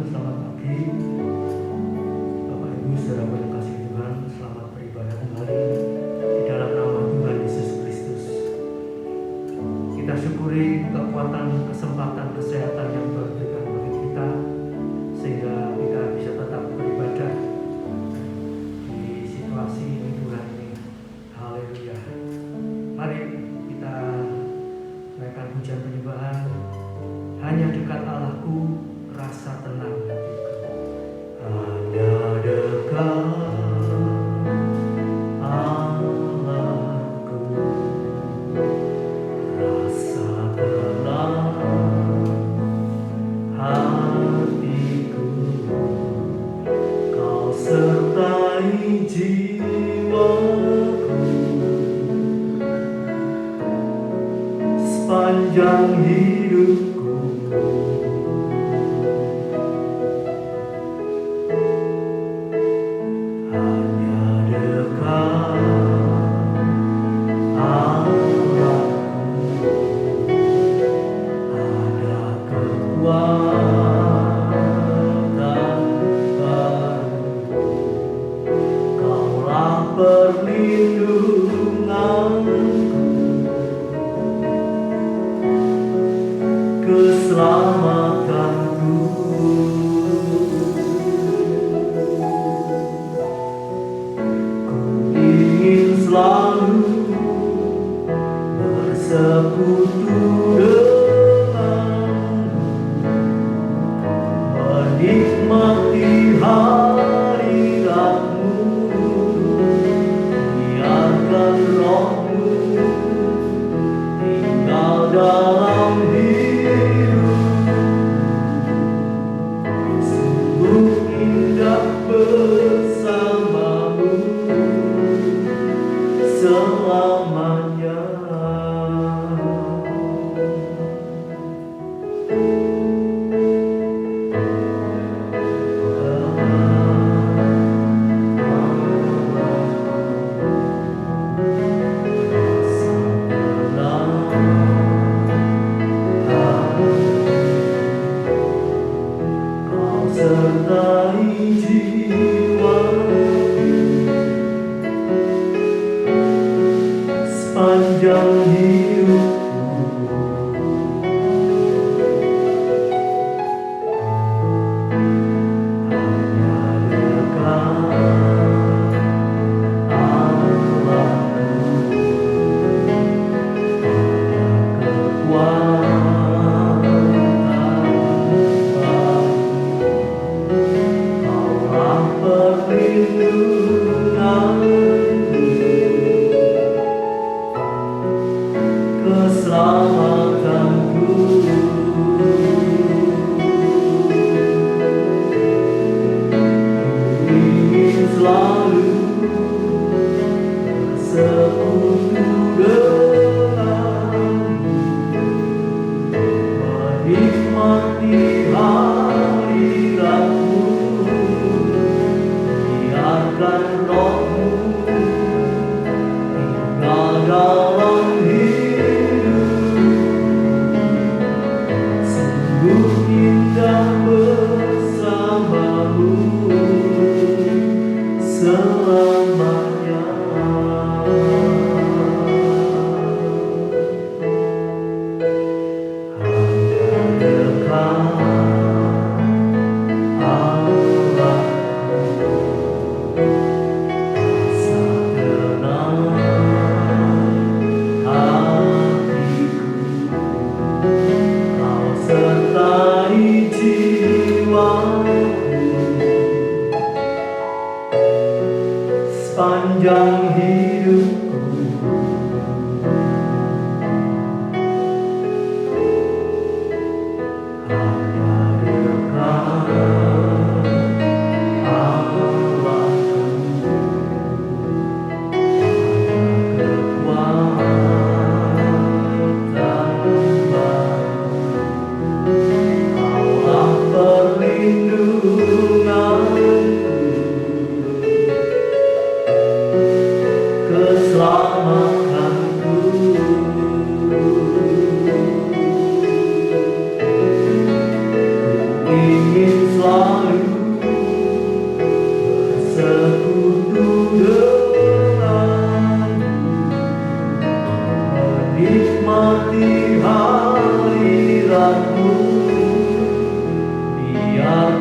selamat pagi. Bapak Ibu saudara yang kasih Tuhan, selamat beribadah kembali di dalam nama Tuhan Yesus Kristus. Kita syukuri kekuatan, kesempatan, kesehatan yang Tuhan berikan bagi kita, sehingga kita bisa tetap beribadah di situasi liburan ini. Haleluya. Mari kita naikkan pujian penyembahan. Hanya dekat Allahku, rasa tenang hatiku. Hanya dekat Allahku, rasa tenang hatiku. Kau sertai jiwaku sepanjang hidupku.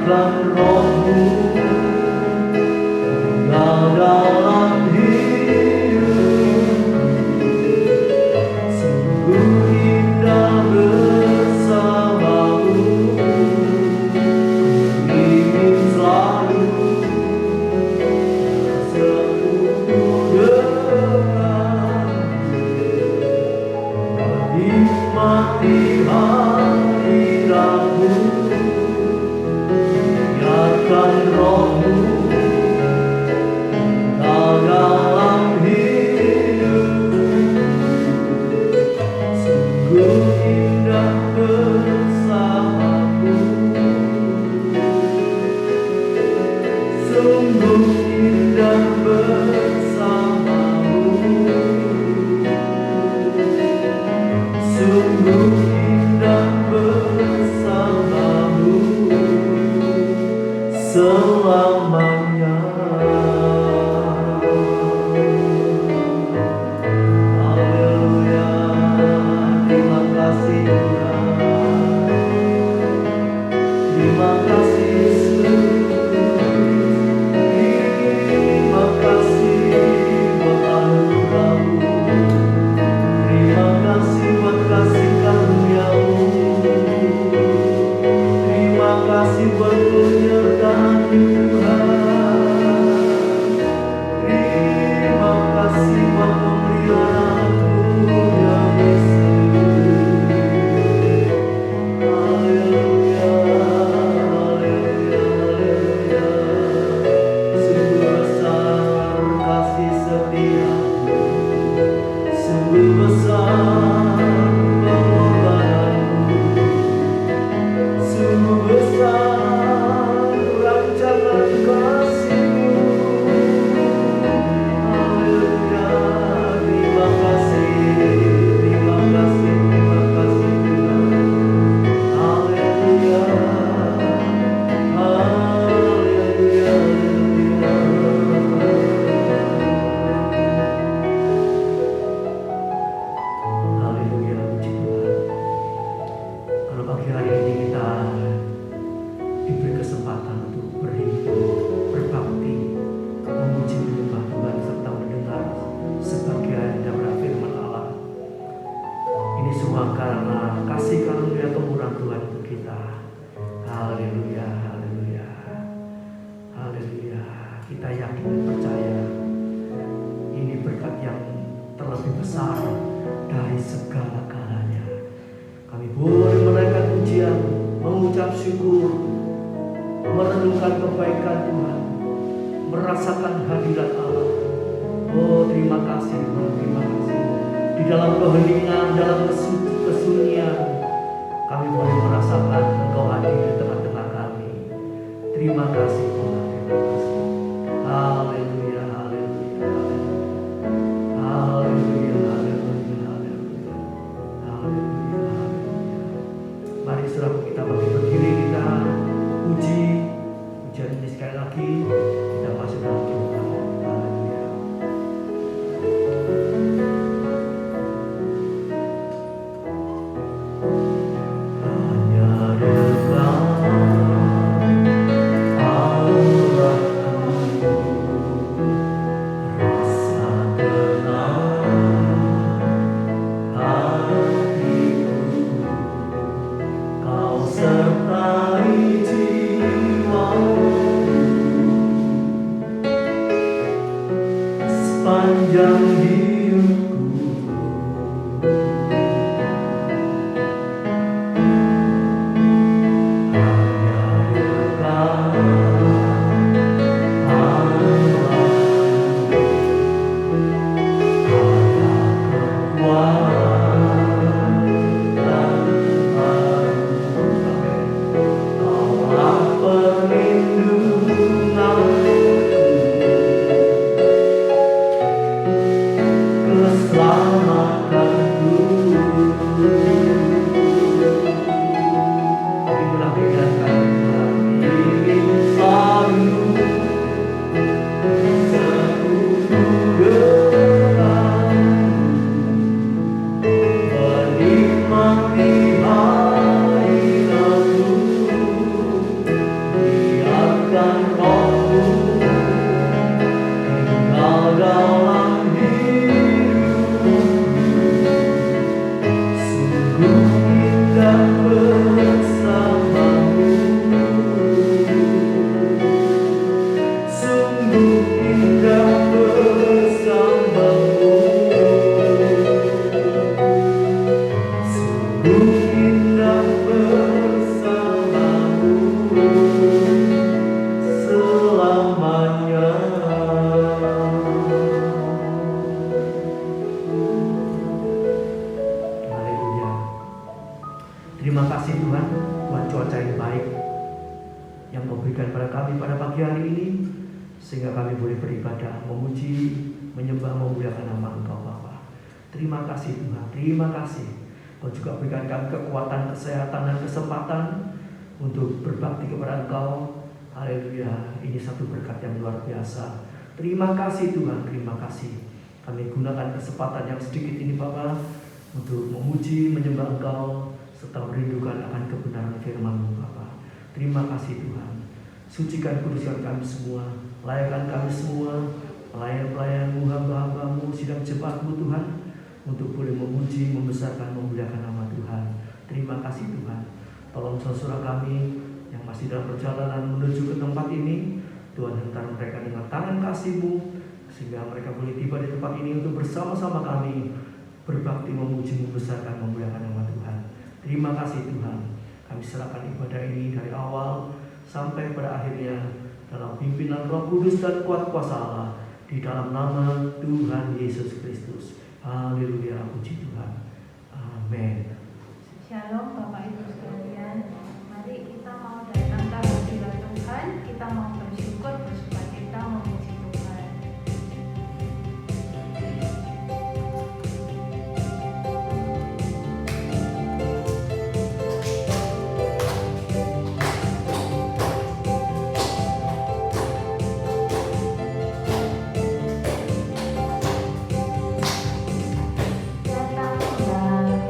biarkan rohmu tinggal dalam hidup. Sungguh indah bersamamu, ku ingin selalu bersekutu denganmu, menikmati hadiratmu. Biarkan rohmu tinggal dalam hidupku. Sungguh indah bersamamu, sungguh indah bersamamu, sungguh indah bersamamu selamanya. Haleluya, terima kasih Tuhan, terima kasih Yesus, terima kasih buat anugerah-Mu, terima kasih buat kasih karunia-Mu, terima kasih buat penyertaan Tuhan, terima kasih buat pemeliharaan-Mu ya Yesus. Haleluya, haleluya, haleluya. Sungguh besar kasih setia-Mu, sungguh besar pengorbananmu, sungguh besar rancangan kasih-Mu. Haleluya, terima kasih, terima kasih, terima kasih Tuhan. Haleluya, haleluya, haleluya. Haleluya, puji Tuhan. Kalau pagi hari ini kita diberi kesempatan untuk berhidup, berbakti, memuji menyembah Tuhan serta mendengar sebagian dari firman Allah. Ini semua karena kasih karunia kemurahan Tuhan untuk kita. Haleluya, haleluya, haleluya. Kita yakin dan percaya ini berkat yang terlebih besar dari segala galanya. Kami boleh menaikkan pujian, mengucap syukur, merenungkan kebaikan Tuhan, merasakan hadirat Allah. Oh, terima kasih Tuhan, terima kasih. Di dalam keheningan, dalam kesunyian, kami boleh merasakan Engkau hadir di tengah-tengah kami. Terima kasih Tuhan, terima kasih. Haleluya, haleluya, haleluya, haleluya, haleluya, haleluya. Mari saudara kita bagi berdiri, kita puji pujian ini sekali lagi, kita masuk dalam doa. Haleluya. Hanya dekat Allahku, rasa tenang hatiku, Kau sertai jiwaku sepanjang hidupku. Terima kasih Tuhan, Tuhan cuaca yang baik yang memberikan pada kami pada pagi hari ini, sehingga kami boleh beribadah, memuji, menyembah, memuliakan nama Engkau Bapa. Terima kasih Tuhan, terima kasih. Kau juga berikan kami kekuatan, kesehatan, dan kesempatan untuk berbakti kepada Engkau. Haleluya, ini satu berkat yang luar biasa. Terima kasih Tuhan, terima kasih. Kami gunakan kesempatan yang sedikit ini Bapa untuk memuji, menyembah Engkau, serta merindukan akan kebenaran firman-Mu Bapa. Terima kasih Tuhan. Sucikan, kuduskan kami semua, layakkan kami semua, pelayan-pelayan-Mu, hamba-hamba-Mu, sidang jemaat-Mu Tuhan, untuk boleh memuji, membesarkan, memuliakan nama Tuhan. Terima kasih Tuhan. Tolong saudara kami yang masih dalam perjalanan menuju ke tempat ini, Tuhan hantar mereka dengan tangan kasih-Mu, sehingga mereka boleh tiba di tempat ini untuk bersama-sama kami berbakti, memuji, membesarkan, memuliakan nama Tuhan. Terima kasih Tuhan. Kami serahkan ibadah ini dari awal sampai pada akhirnya dalam pimpinan Roh Kudus dan kuat kuasa Allah, di dalam nama Tuhan Yesus Kristus. Haleluya, puji Tuhan. Amin. Shalom Bapak Ibu sekalian. Mari kita mau datang ke hadirat Tuhan, kita mau bersyukur, bersukacita, memuji Tuhan. Datanglah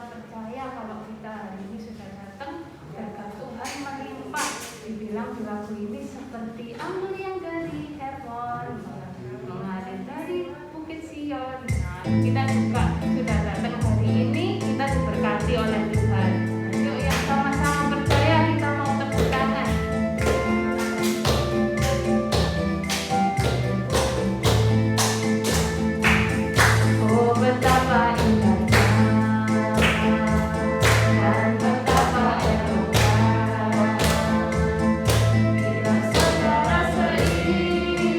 percaya kalau kita hari ini sudah datang, berkat Tuhan melimpah. Dibilang di lagu ini seperti anggur yang dari Hermon mengalir dari Bukit Sion. Nah, kita juga sudah datang hari ini, kita diberkati oleh Tuhan. Yuk yang sama-sama percaya, kita mau tepuk tangan. Oh betapa indahnya dan betapa eloknya bila saudara seiman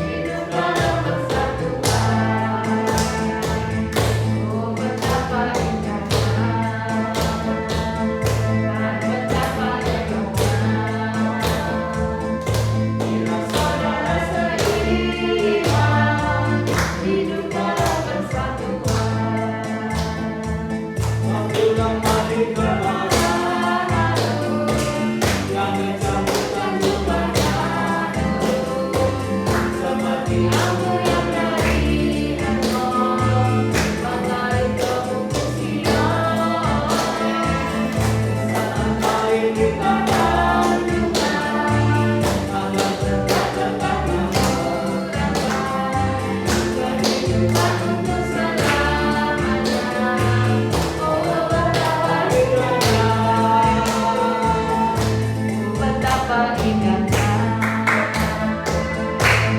hidup dalam persatuan. Oh betapa indahnya dan betapa eloknya bila saudara seiman hidup dalam persatuan. Pulang balik ke arah yang kecabutan jubahnya seperti Anggur yang dari Hermon mengalir ke Bukit Sion. saat lain kita dan Tuhan agar dekat-dekat kehidupan untuk selamanya. Oh betapa indahnya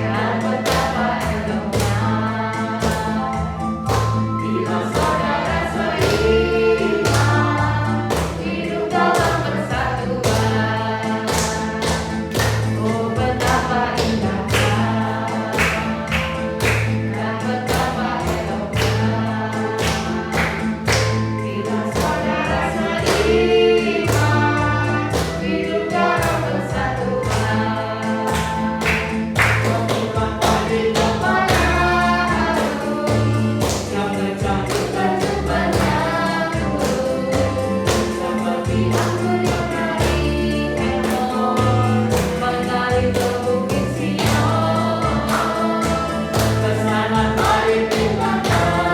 dan betapa eloknya bila saudara seiman hidup dalam persatuan. Oh betapa indahnya dan betapa eloknya bila saudara seiman hidup dalam persatuan. bukan balik ke Pada harum yang kecabutan berjubahnya turun seperti anggur yang dari Hermon mengalir ke Bukit Sion. kesana mari kita Tuhan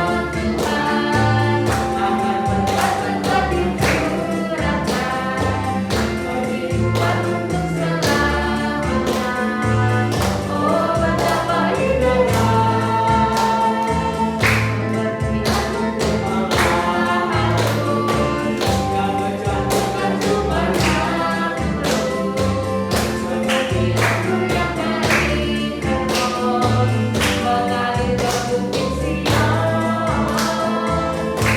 akan berkat dicurahkan kehidupan untuk selamanya. Oh betapa indahnya seperti anggur yang harum yang kecabutan berjubahnya turun seperti anggur yang dari Hermon mengalir ke Bukit Sion.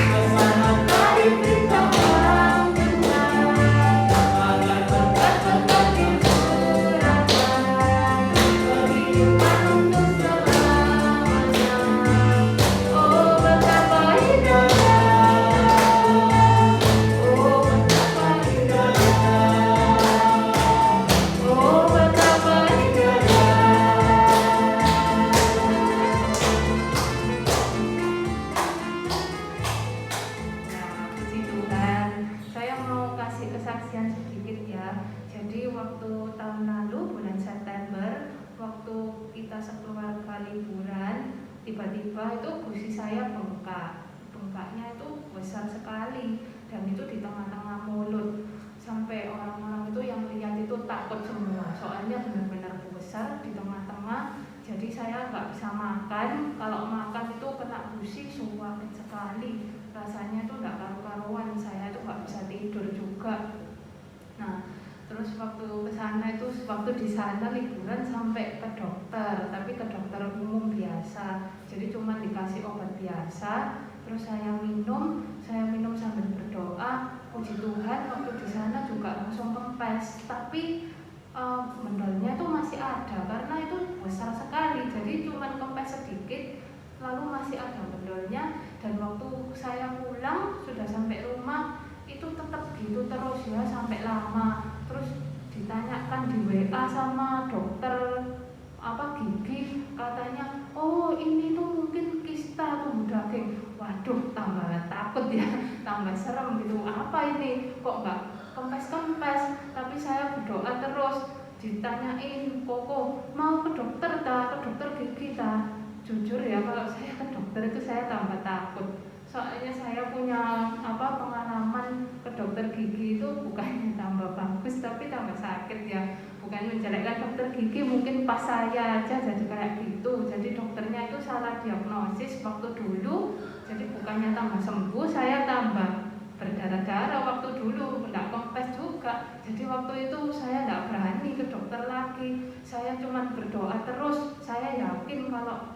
kesana mari kita Tuhan agar berkat dicurahkan kehidupan untuk selamanya. Oh betapa indahnya, oh betapa indahnya, oh betapa indahnya. Nah, puji Tuhan. Saya mau kasih kesaksian sedikit ya. Jadi waktu tahun lalu bulan September, waktu kita sekeluarga liburan, tiba-tiba itu gusi saya bengkak. Bengkaknya itu besar sekali dan itu di tengah-tengah mulut. Sampai orang-orang itu yang lihat itu takut semua. Soalnya benar-benar besar di tengah-tengah. Jadi saya nggak bisa makan. Kalau makan itu kena gusi, sakit sekali. Rasanya itu nggak karu-karuan, saya itu nggak bisa tidur juga. Nah, terus waktu ke sana itu, waktu di sana liburan sampai ke dokter, tapi ke dokter umum biasa. Jadi cuma dikasih obat biasa, terus saya minum sambil berdoa. Puji Tuhan, waktu di sana juga langsung kempes, tapi mendolnya itu masih ada karena itu besar sekali. Jadi cuma kempes sedikit, lalu masih ada mendolnya. Dan waktu saya pulang sudah sampai rumah itu tetap gitu terus ya sampai lama. Terus ditanyakan di WA sama dokter gigi, katanya oh ini tuh mungkin kista tubuh daging. Waduh, tambah takut ya, tambah serem gitu. Apa ini kok nggak kempes-kempes? Tapi saya berdoa terus. Ditanyain, Koko mau ke dokter ta, ke dokter gigi ta? Jujur ya, kalau saya ke dokter itu saya tambah takut. Soalnya saya punya pengalaman ke dokter gigi itu bukannya tambah bagus tapi tambah sakit ya. Bukan menjelekkan dokter gigi, mungkin pas saya aja jadi kayak gitu. Jadi dokternya itu salah diagnosis waktu dulu. Jadi bukannya tambah sembuh, saya tambah berdarah-darah waktu dulu, tidak kempes juga. Jadi waktu itu saya tidak berani ke dokter lagi. Saya cuma berdoa terus. Saya yakin kalau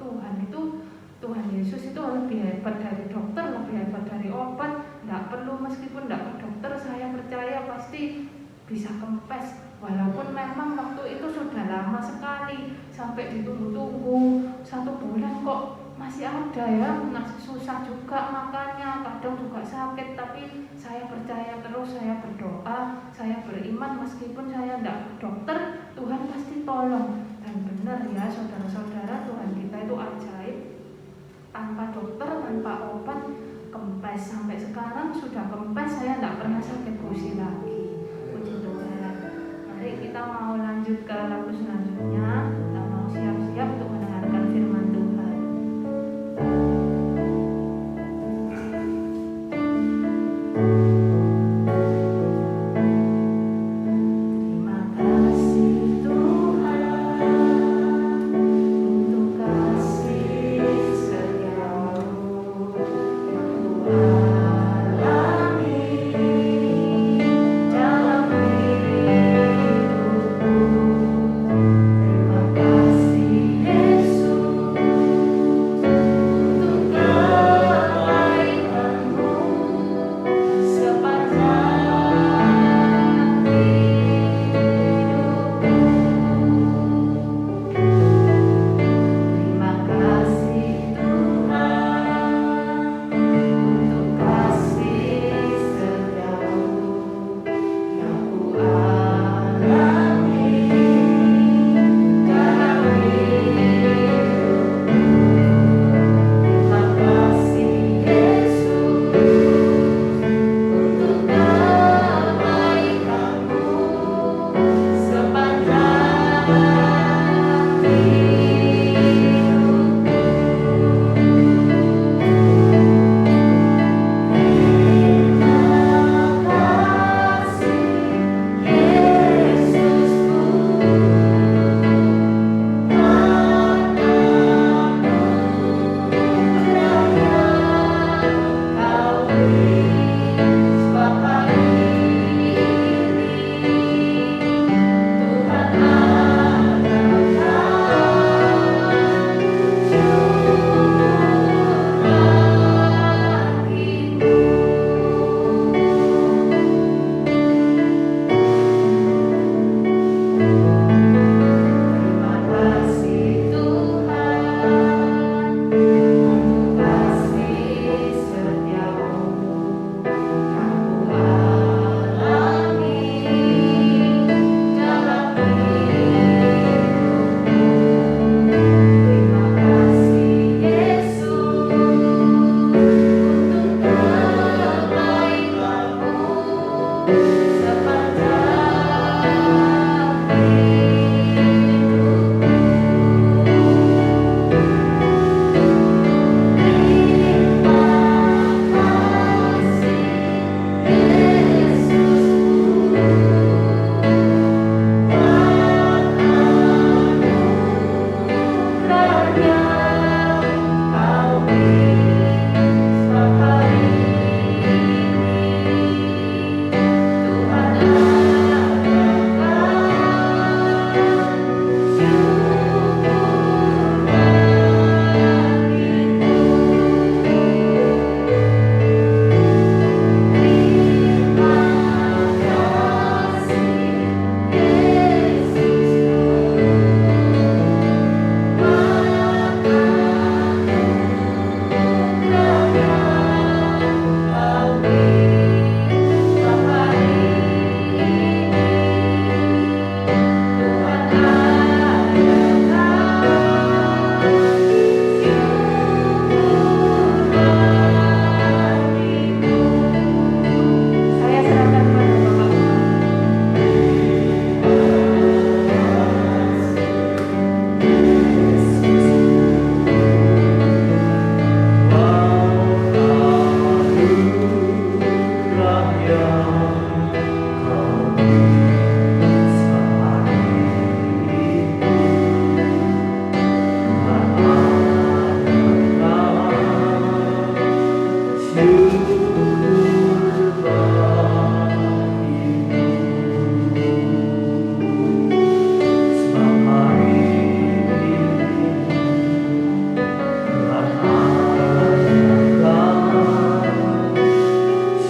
Tuhan Yesus itu lebih hebat dari dokter, lebih hebat dari obat. Tidak perlu, meskipun tidak ke dokter, saya percaya pasti bisa kempes. Walaupun memang waktu itu sudah lama sekali, sampai ditunggu-tunggu 1 bulan kok masih ada ya, masih susah juga makannya, kadang juga sakit. Tapi saya percaya terus, saya berdoa, saya beriman meskipun saya tidak ke dokter, Tuhan pasti tolong. Dan benar ya saudara-saudara, Tuhan kita itu ajaib. Tanpa dokter, tanpa obat, kempes. Sampai sekarang sudah kempes, saya tidak pernah sakit gusi lagi. Puji Tuhan. Mari kita mau lanjut ke lagu selanjutnya. Kita mau siap-siap untuk mendengarkan firman Tuhan. Terima kasih Tuhan untuk kasih setiamu yang Ku alami dalam hidupku. Terima kasih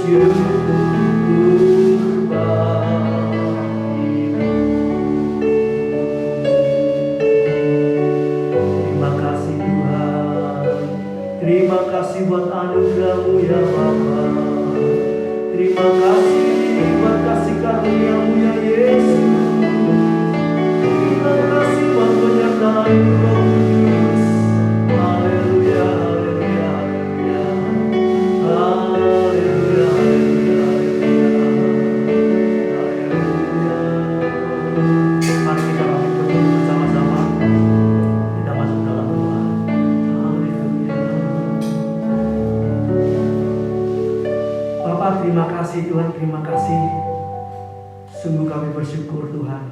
bersyukur bagimu. Terima kasih Tuhan, terima kasih buat anugerah-Mu ya Bapa. Terima kasih buat kasih karunia-Mu ya Yesus. Terima kasih buat penyertaan Roh Kudus. Haleluya, haleluya, haleluya. Haleluya, haleluya, haleluya. Mari kita berdoa bersama-sama. Kita masuk dalam doa. Haleluya. Bapak, terima kasih Tuhan, terima kasih. Sungguh kami bersyukur Tuhan.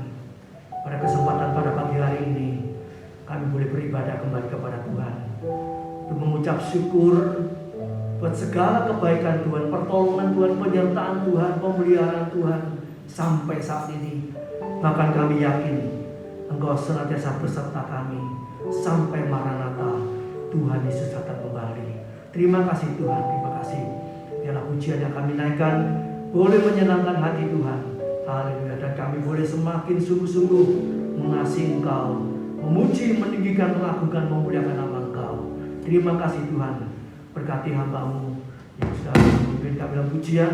Pada kesempatan pada pagi hari ini kami boleh beribadah kembali kepada Tuhan untuk mengucap syukur buat segala kebaikan Tuhan, pertolongan Tuhan, penyertaan Tuhan, pemeliharaan Tuhan sampai saat ini. Bahkan kami yakin Engkau senantiasa beserta kami sampai Maranatha, Tuhan Yesus datang kembali. Terima kasih Tuhan, terima kasih. Biarlah pujian yang kami naikkan boleh menyenangkan hati Tuhan. Haleluya. Dan kami boleh semakin sungguh-sungguh mengasihi Engkau, memuji, meninggikan, mengagungkan, memuliakan nama Engkau. Terima kasih Tuhan. Berkati hamba-Mu yang sudah memimpin kami dalam pujian,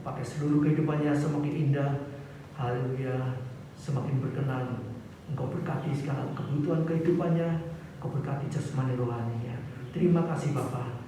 pakai seluruh kehidupannya semakin indah. Haleluya. Semakin berkenan. Engkau berkati segala kebutuhan kehidupannya. Engkau berkati jasmani rohaninya. Terima kasih Bapa.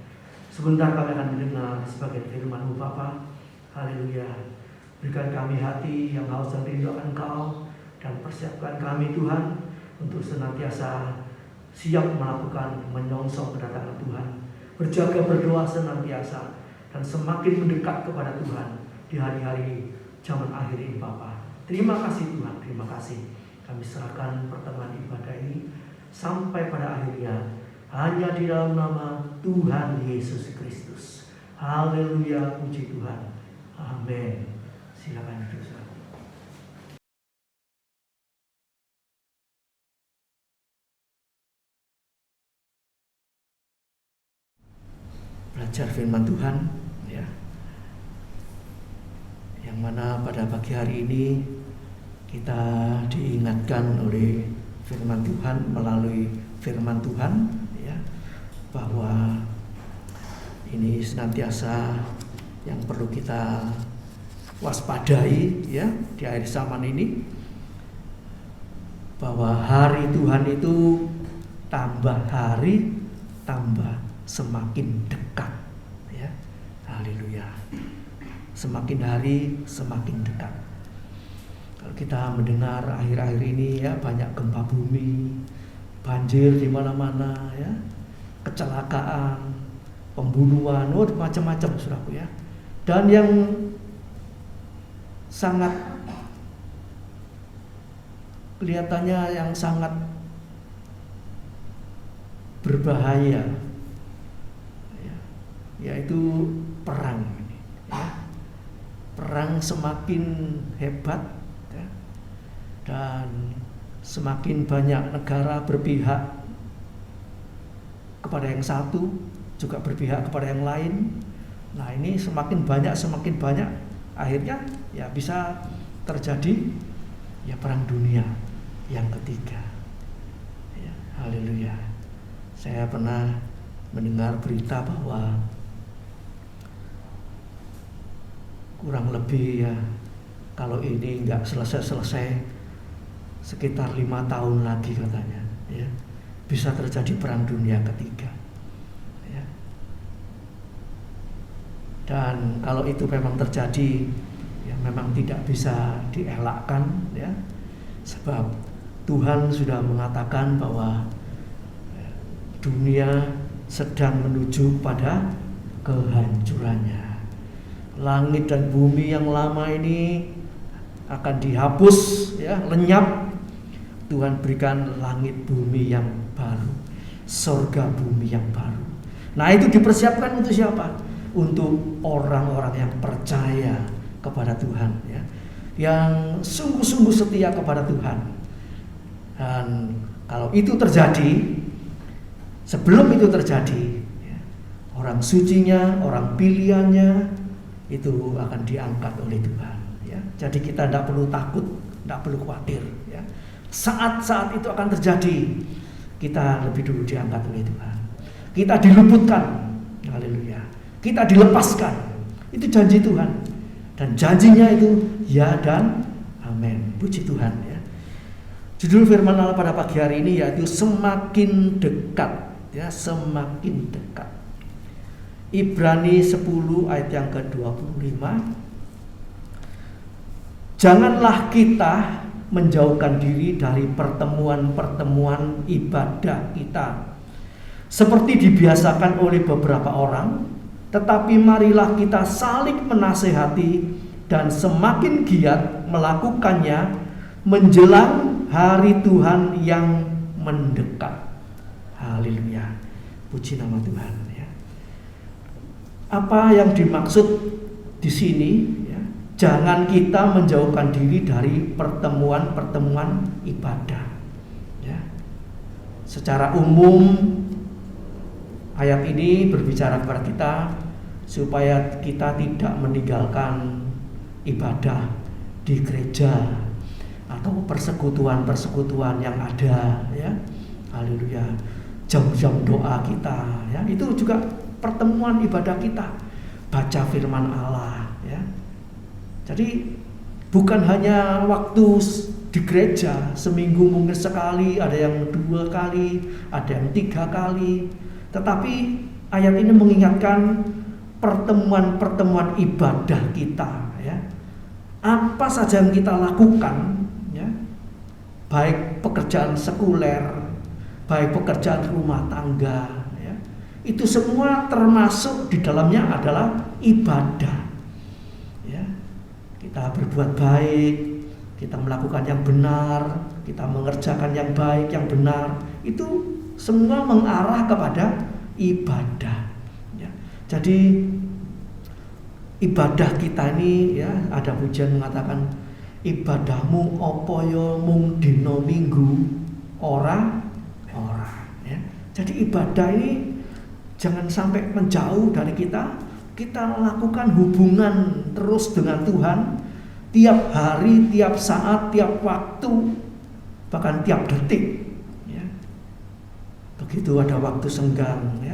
Sebentar kami akan mendengar sebagian firman-Mu Bapa. Haleluya. Berikan kami hati yang haus dan rindu akan Engkau, dan persiapkan kami Tuhan untuk senantiasa siap melakukan menyongsong kedatangan Tuhan, berjaga berdoa senantiasa dan semakin mendekat kepada Tuhan di hari-hari zaman akhir ini Bapa. Terima kasih Tuhan, terima kasih. Kami serahkan pertemuan ibadah ini sampai pada akhirnya hanya di dalam nama Tuhan Yesus Kristus. Haleluya, puji Tuhan. Amin. Silakan duduk saudara. Belajar firman Tuhan ya. Yang mana pada pagi hari ini kita diingatkan oleh firman Tuhan, melalui firman Tuhan ya, bahwa ini senantiasa yang perlu kita waspadai ya di akhir zaman ini, bahwa hari Tuhan itu tambah hari tambah semakin dekat ya. Haleluya. Semakin hari semakin dekat. Kalau kita mendengar akhir-akhir ini ya, banyak gempa bumi, banjir di mana-mana ya, kecelakaan, pembunuhan, macam-macam saudaraku ya. Dan yang sangat kelihatannya yang sangat berbahaya ya, yaitu perang ya. Perang semakin hebat ya, dan semakin banyak negara berpihak kepada yang satu, juga berpihak kepada yang lain. Nah ini semakin banyak akhirnya ya bisa terjadi ya perang dunia yang ketiga ya. Haleluya. Saya pernah mendengar berita bahwa kurang lebih ya, kalau ini nggak selesai sekitar 5 tahun lagi katanya ya, bisa terjadi perang dunia ketiga ya. Dan kalau itu memang terjadi ya, memang tidak bisa dielakkan ya, sebab Tuhan sudah mengatakan bahwa dunia sedang menuju pada kehancurannya. Langit dan bumi yang lama ini akan dihapus ya, lenyap. Tuhan berikan langit bumi yang baru, surga bumi yang baru. Nah itu dipersiapkan untuk siapa? Untuk orang-orang yang percaya kepada Tuhan ya, yang sungguh-sungguh setia kepada Tuhan. Dan kalau itu terjadi, sebelum itu terjadi ya, orang sucinya, orang pilihannya itu akan diangkat oleh Tuhan. Ya. Jadi kita tidak perlu takut, tidak perlu khawatir. Ya. Saat-saat itu akan terjadi, kita lebih dulu diangkat oleh Tuhan. Kita diluputkan, haleluya. Kita dilepaskan, itu janji Tuhan. Dan janjinya itu ya dan amin. Puji Tuhan ya. Judul firman Allah pada pagi hari ini yaitu semakin dekat, ya, semakin dekat. Ibrani 10 ayat yang ke-25. Janganlah kita menjauhkan diri dari pertemuan-pertemuan ibadah kita seperti dibiasakan oleh beberapa orang, tetapi marilah kita saling menasehati dan semakin giat melakukannya menjelang hari Tuhan yang mendekat. Haleluya. Puji nama Tuhan ya. Apa yang dimaksud di sini ya? Jangan kita menjauhkan diri dari pertemuan-pertemuan ibadah. Ya. Secara umum ayat ini berbicara kepada kita supaya kita tidak meninggalkan ibadah di gereja atau persekutuan-persekutuan yang ada ya. Haleluya. Jam-jam doa kita ya. Itu juga pertemuan ibadah kita. Baca firman Allah ya. Jadi bukan hanya waktu di gereja seminggu mungkin sekali, ada yang 2 kali, ada yang 3 kali. Tetapi ayat ini mengingatkan pertemuan-pertemuan ibadah kita ya. Apa saja yang kita lakukan ya, baik pekerjaan sekuler, baik pekerjaan rumah tangga ya, itu semua termasuk di dalamnya adalah ibadah ya. Kita berbuat baik, kita melakukan yang benar, kita mengerjakan yang baik, yang benar, itu semua mengarah kepada ibadah ya. Jadi ibadah kita ini ya, ada pujian mengatakan ibadahmu opo yo mung dino minggu ora ya. Jadi ibadah ini jangan sampai menjauh dari kita. Kita lakukan hubungan terus dengan Tuhan tiap hari, tiap saat, tiap waktu, bahkan tiap detik ya. Begitu ada waktu senggang ya,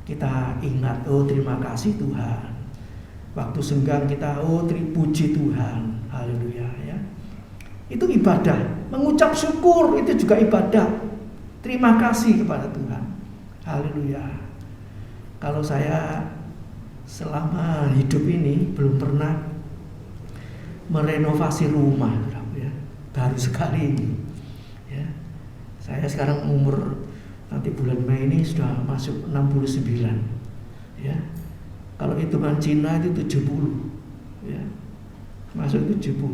kita ingat, oh terima kasih Tuhan. Waktu senggang kita, oh puji Tuhan, haleluya ya. Itu ibadah, mengucap syukur itu juga ibadah. Terima kasih kepada Tuhan, haleluya. Kalau saya selama hidup ini belum pernah merenovasi rumah ya, baru sekali ini ya. Saya sekarang umur nanti bulan Mei ini sudah masuk 69 ya. Kalau hitungan Cina itu 70 ya, masuk 70.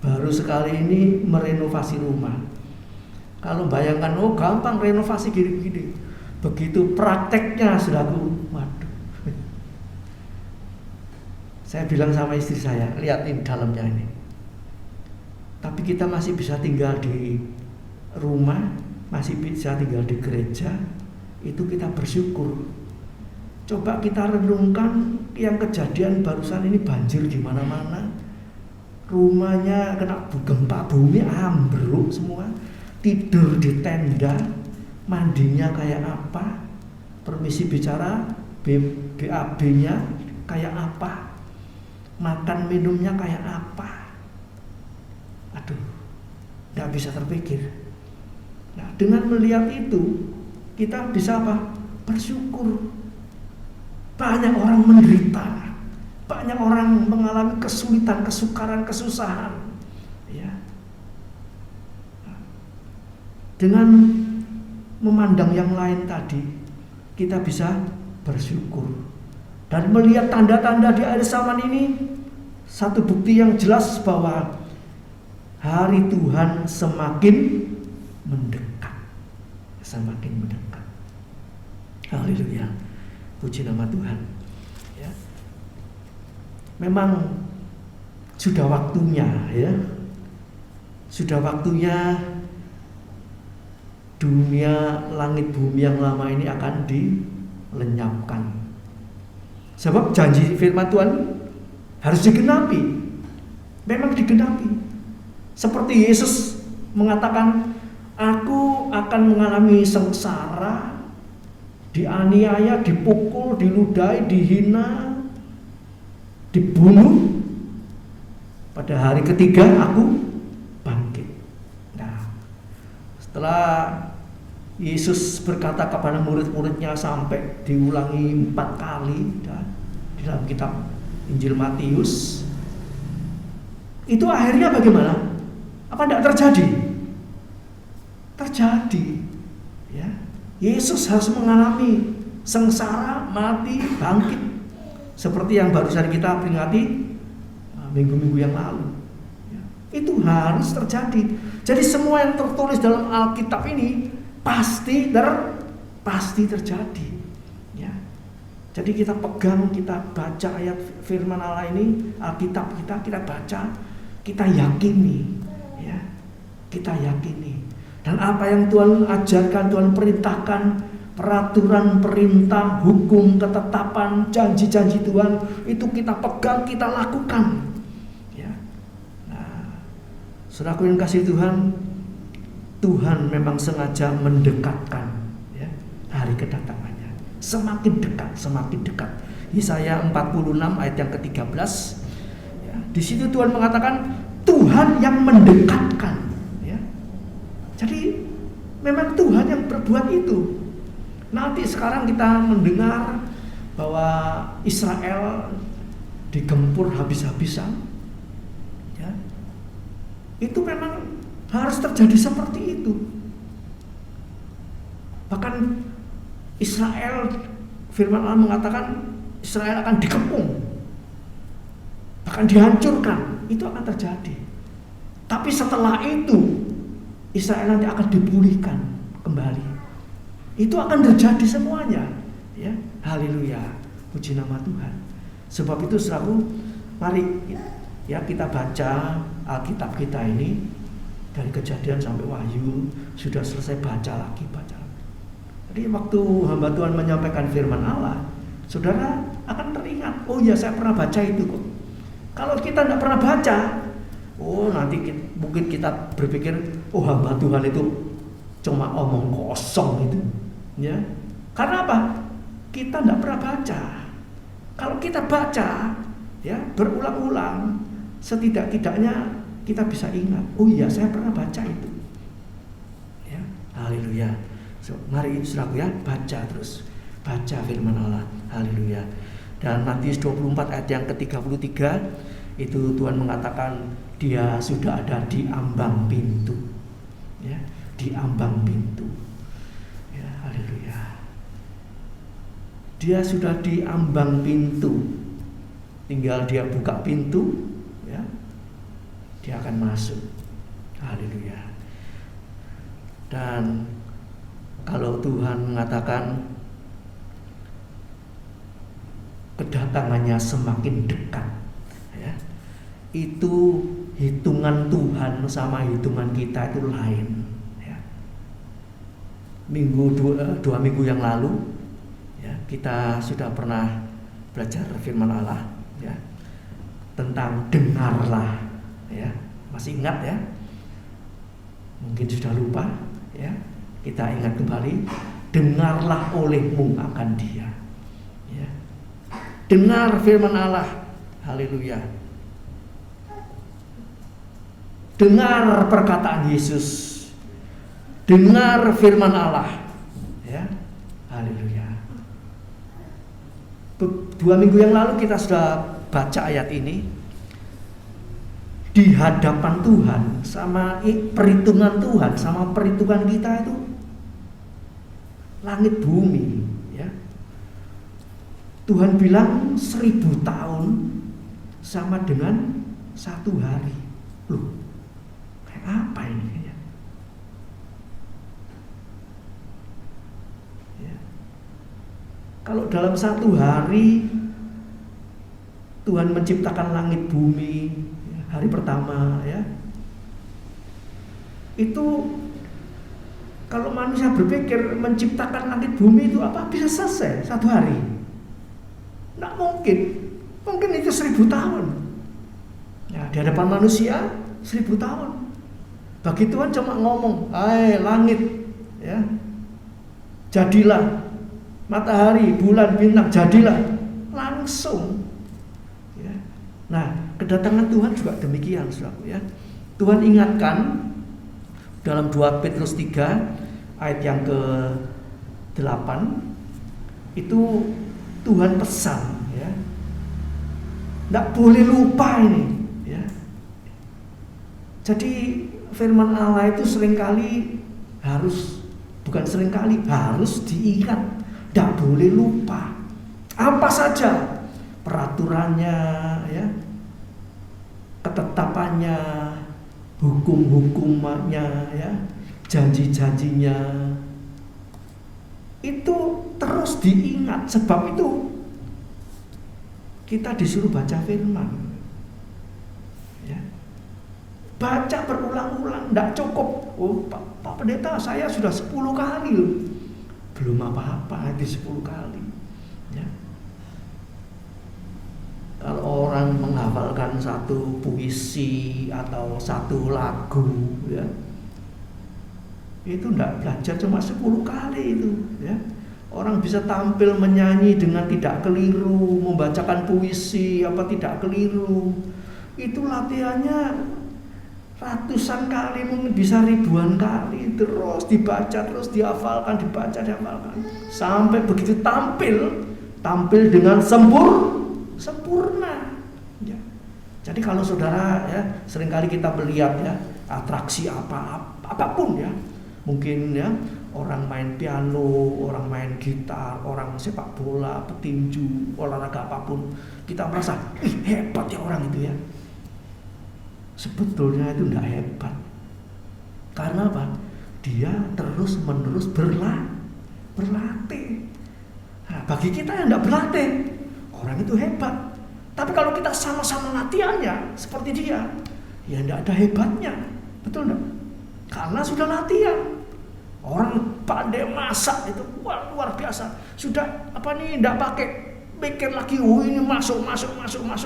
Baru sekali ini merenovasi rumah. Kalau bayangkan, oh gampang renovasi gini-gini, begitu prakteknya saudaraku, waduh. Saya bilang sama istri saya, lihatin dalamnya ini. Tapi kita masih bisa tinggal di rumah, masih bisa tinggal di gereja, itu kita bersyukur. Coba kita renungkan yang kejadian barusan ini, banjir di mana-mana. Rumahnya kena gempa bumi, ambruk semua. Tidur di tenda, mandinya kayak apa? Permisi bicara, BAB-nya kayak apa? Makan minumnya kayak apa? Aduh, gak bisa terpikir. Nah, dengan melihat itu, kita bisa apa? Bersyukur. Banyak orang menderita, banyak orang mengalami kesulitan, kesukaran, kesusahan. Ya. Dengan memandang yang lain tadi, kita bisa bersyukur. Dan melihat tanda-tanda di akhir zaman ini, satu bukti yang jelas bahwa hari Tuhan semakin mendekat. Semakin mendekat. Haleluya. Puji nama Tuhan. Ya. Memang sudah waktunya ya. Sudah waktunya dunia langit bumi yang lama ini akan dilenyapkan. Sebab janji firman Tuhan Harus digenapi. Memang digenapi. Seperti Yesus mengatakan, aku akan mengalami sengsara, dianiaya, dipukul, diludahi, dihina, dibunuh. Pada hari ketiga aku bangkit. Nah, setelah Yesus berkata kepada murid-muridnya sampai diulangi 4 kali di dalam kitab Injil Matius, itu akhirnya bagaimana? Apa tidak terjadi? Terjadi. Ya. Yesus harus mengalami sengsara, mati, bangkit, seperti yang barusan kita peringati minggu-minggu yang lalu. Ya. Itu harus terjadi. Jadi semua yang tertulis dalam Alkitab ini pasti terjadi. Ya. Jadi kita pegang, kita baca ayat firman Allah ini, Alkitab kita baca, kita yakini, ya, kita yakini. Dan apa yang Tuhan ajarkan, Tuhan perintahkan, peraturan, perintah, hukum, ketetapan, janji-janji Tuhan, itu kita pegang, kita lakukan. Ya. Nah, saudaraku yang kasih Tuhan, Tuhan memang sengaja mendekatkan, ya, hari kedatangannya. Semakin dekat. Yesaya 46 ayat yang ke-13. Ya, di situ Tuhan mengatakan Tuhan yang mendekatkan. Ya. Jadi memang Tuhan yang berbuat itu. Nanti sekarang kita mendengar bahwa Israel digempur habis-habisan. Ya. Itu memang harus terjadi seperti itu. Bahkan Israel, firman Allah mengatakan Israel akan dikepung, bahkan dihancurkan. Itu akan terjadi. Tapi setelah itu Israel nanti akan dipulihkan kembali. Itu akan terjadi semuanya. Ya, haleluya, puji nama Tuhan. Sebab itu saudaraku, mari ya kita baca Alkitab kita ini dari Kejadian sampai Wahyu, sudah selesai baca lagi. Jadi waktu hamba Tuhan menyampaikan firman Allah, saudara akan teringat, oh ya saya pernah baca itu kok. Kalau kita tidak pernah baca, nanti mungkin kita berpikir, oh hamba Tuhan itu cuma omong kosong itu, ya. Karena apa? Kita tidak pernah baca. Kalau kita baca, ya berulang-ulang, setidak-tidaknya kita bisa ingat, oh iya saya pernah baca itu. Ya, haleluya. So, mari saudaraku ya, baca terus. Baca firman Allah. Haleluya. Dan Matius 24 ayat yang ke-33 itu Tuhan mengatakan dia sudah ada di ambang pintu. Ya, di ambang pintu. Ya, haleluya. Dia sudah di ambang pintu. Tinggal dia buka pintu, ya. Dia akan masuk. Haleluya. Dan kalau Tuhan mengatakan kedatangannya semakin dekat, ya, itu hitungan Tuhan sama hitungan kita itu lain. Ya. Dua minggu yang lalu, ya, kita sudah pernah belajar firman Allah, ya, tentang dengarlah, ya, masih ingat ya? Mungkin sudah lupa, ya. Kita ingat kembali, dengarlah olehmu akan dia. Ya. Dengar firman Allah, haleluya. Dengar perkataan Yesus, dengar firman Allah, ya, haleluya. 2 minggu yang lalu kita sudah baca ayat ini. Di hadapan Tuhan sama perhitungan Tuhan sama perhitungan kita itu langit bumi, ya. Tuhan bilang 1000 tahun sama dengan 1 hari. Loh, kayak apa ini? Ya. Kalau dalam 1 hari Tuhan menciptakan langit bumi, ya, hari pertama, ya, itu kalau manusia berpikir menciptakan langit bumi itu apa bisa selesai 1 hari? Nggak mungkin. Mungkin itu 1000 tahun. Ya, di hadapan manusia 1000 tahun. Bagi Tuhan cuma ngomong, "Hai langit, ya, jadilah, matahari, bulan, bintang, jadilah." Langsung. Ya. Nah, kedatangan Tuhan juga demikian, saudaraku, ya. Tuhan ingatkan dalam 2 Petrus 3 ayat yang ke-8 itu Tuhan pesan, ya. Tidak boleh lupa ini, ya. Jadi firman Allah itu harus diingat, tidak boleh lupa. Apa saja peraturannya, ya, ketetapannya, hukum-hukumannya, ya, janji-janjinya, itu terus diingat. Sebab itu kita disuruh baca firman, ya. Baca berulang-ulang, tidak cukup. Oh, Pak Pendeta, saya sudah 10 kali loh. Belum apa-apa, itu 10 kali, ya. Kalau orang menghafalkan satu puisi atau satu lagu, ya, itu tidak belajar cuma 10 kali itu, ya. Orang bisa tampil menyanyi dengan tidak keliru, membacakan puisi apa tidak keliru. Itu latihannya ratusan kali, mungkin bisa ribuan kali, terus dibaca, terus dihafalkan, dibaca, dihafalkan, sampai begitu tampil dengan sempurna. Ya. Jadi kalau saudara, ya, seringkali kita melihat, ya, atraksi apapun, ya, mungkin, ya, orang main piano, orang main gitar, orang sepak bola, petinju, olahraga apapun, kita merasa, hebat ya orang itu, ya. Sebetulnya itu tidak hebat. Karena apa? Dia terus-menerus berlatih. Nah, bagi kita yang tidak berlatih, orang itu hebat. Tapi kalau kita sama-sama latihannya seperti dia, ya tidak ada hebatnya. Betul tidak? Karena sudah latihan. Orang pandai masak itu luar biasa. Sudah tidak pakai pikir lagi, ini masuk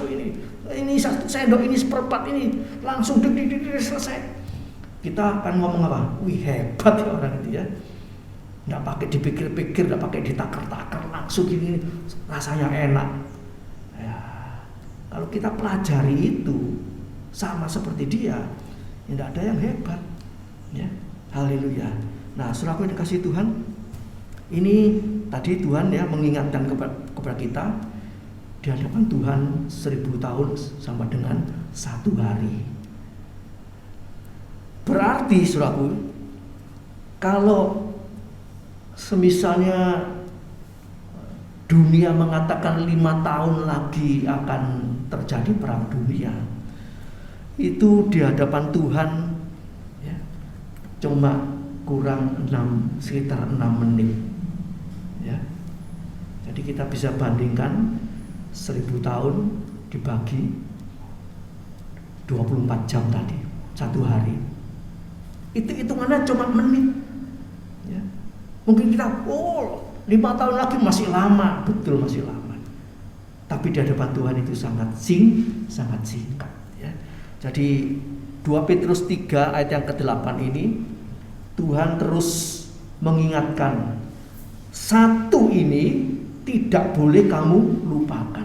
ini. Ini 1 sendok, ini 1/4 ini, langsung selesai. Kita akan ngomong apa? Wih, hebat ya orang itu, ya. Tidak pakai dipikir-pikir, tidak pakai ditakar-takar, langsung gini, rasanya enak. Ya, kalau kita pelajari itu sama seperti dia, ya tidak ada yang hebat, ya. Haleluya. Nah, saudaraku yang dikasihi Tuhan, ini tadi Tuhan, ya, mengingatkan kepada kita di hadapan Tuhan 1000 tahun sama dengan 1 hari. Berarti, saudaraku, kalau semisalnya dunia mengatakan 5 tahun lagi akan terjadi perang dunia, itu di hadapan Tuhan, ya, cuma kurang sekitar 6 menit, ya. Jadi kita bisa bandingkan 1000 tahun dibagi 24 jam tadi, 1 hari. Itu hitungannya cuma menit, ya. Mungkin kita 5 tahun lagi masih lama. Betul, masih lama. Tapi di hadapan Tuhan itu sangat singkat, ya. Jadi 2 Petrus 3 ayat yang ke-8 ini Tuhan terus mengingatkan, satu ini tidak boleh kamu lupakan,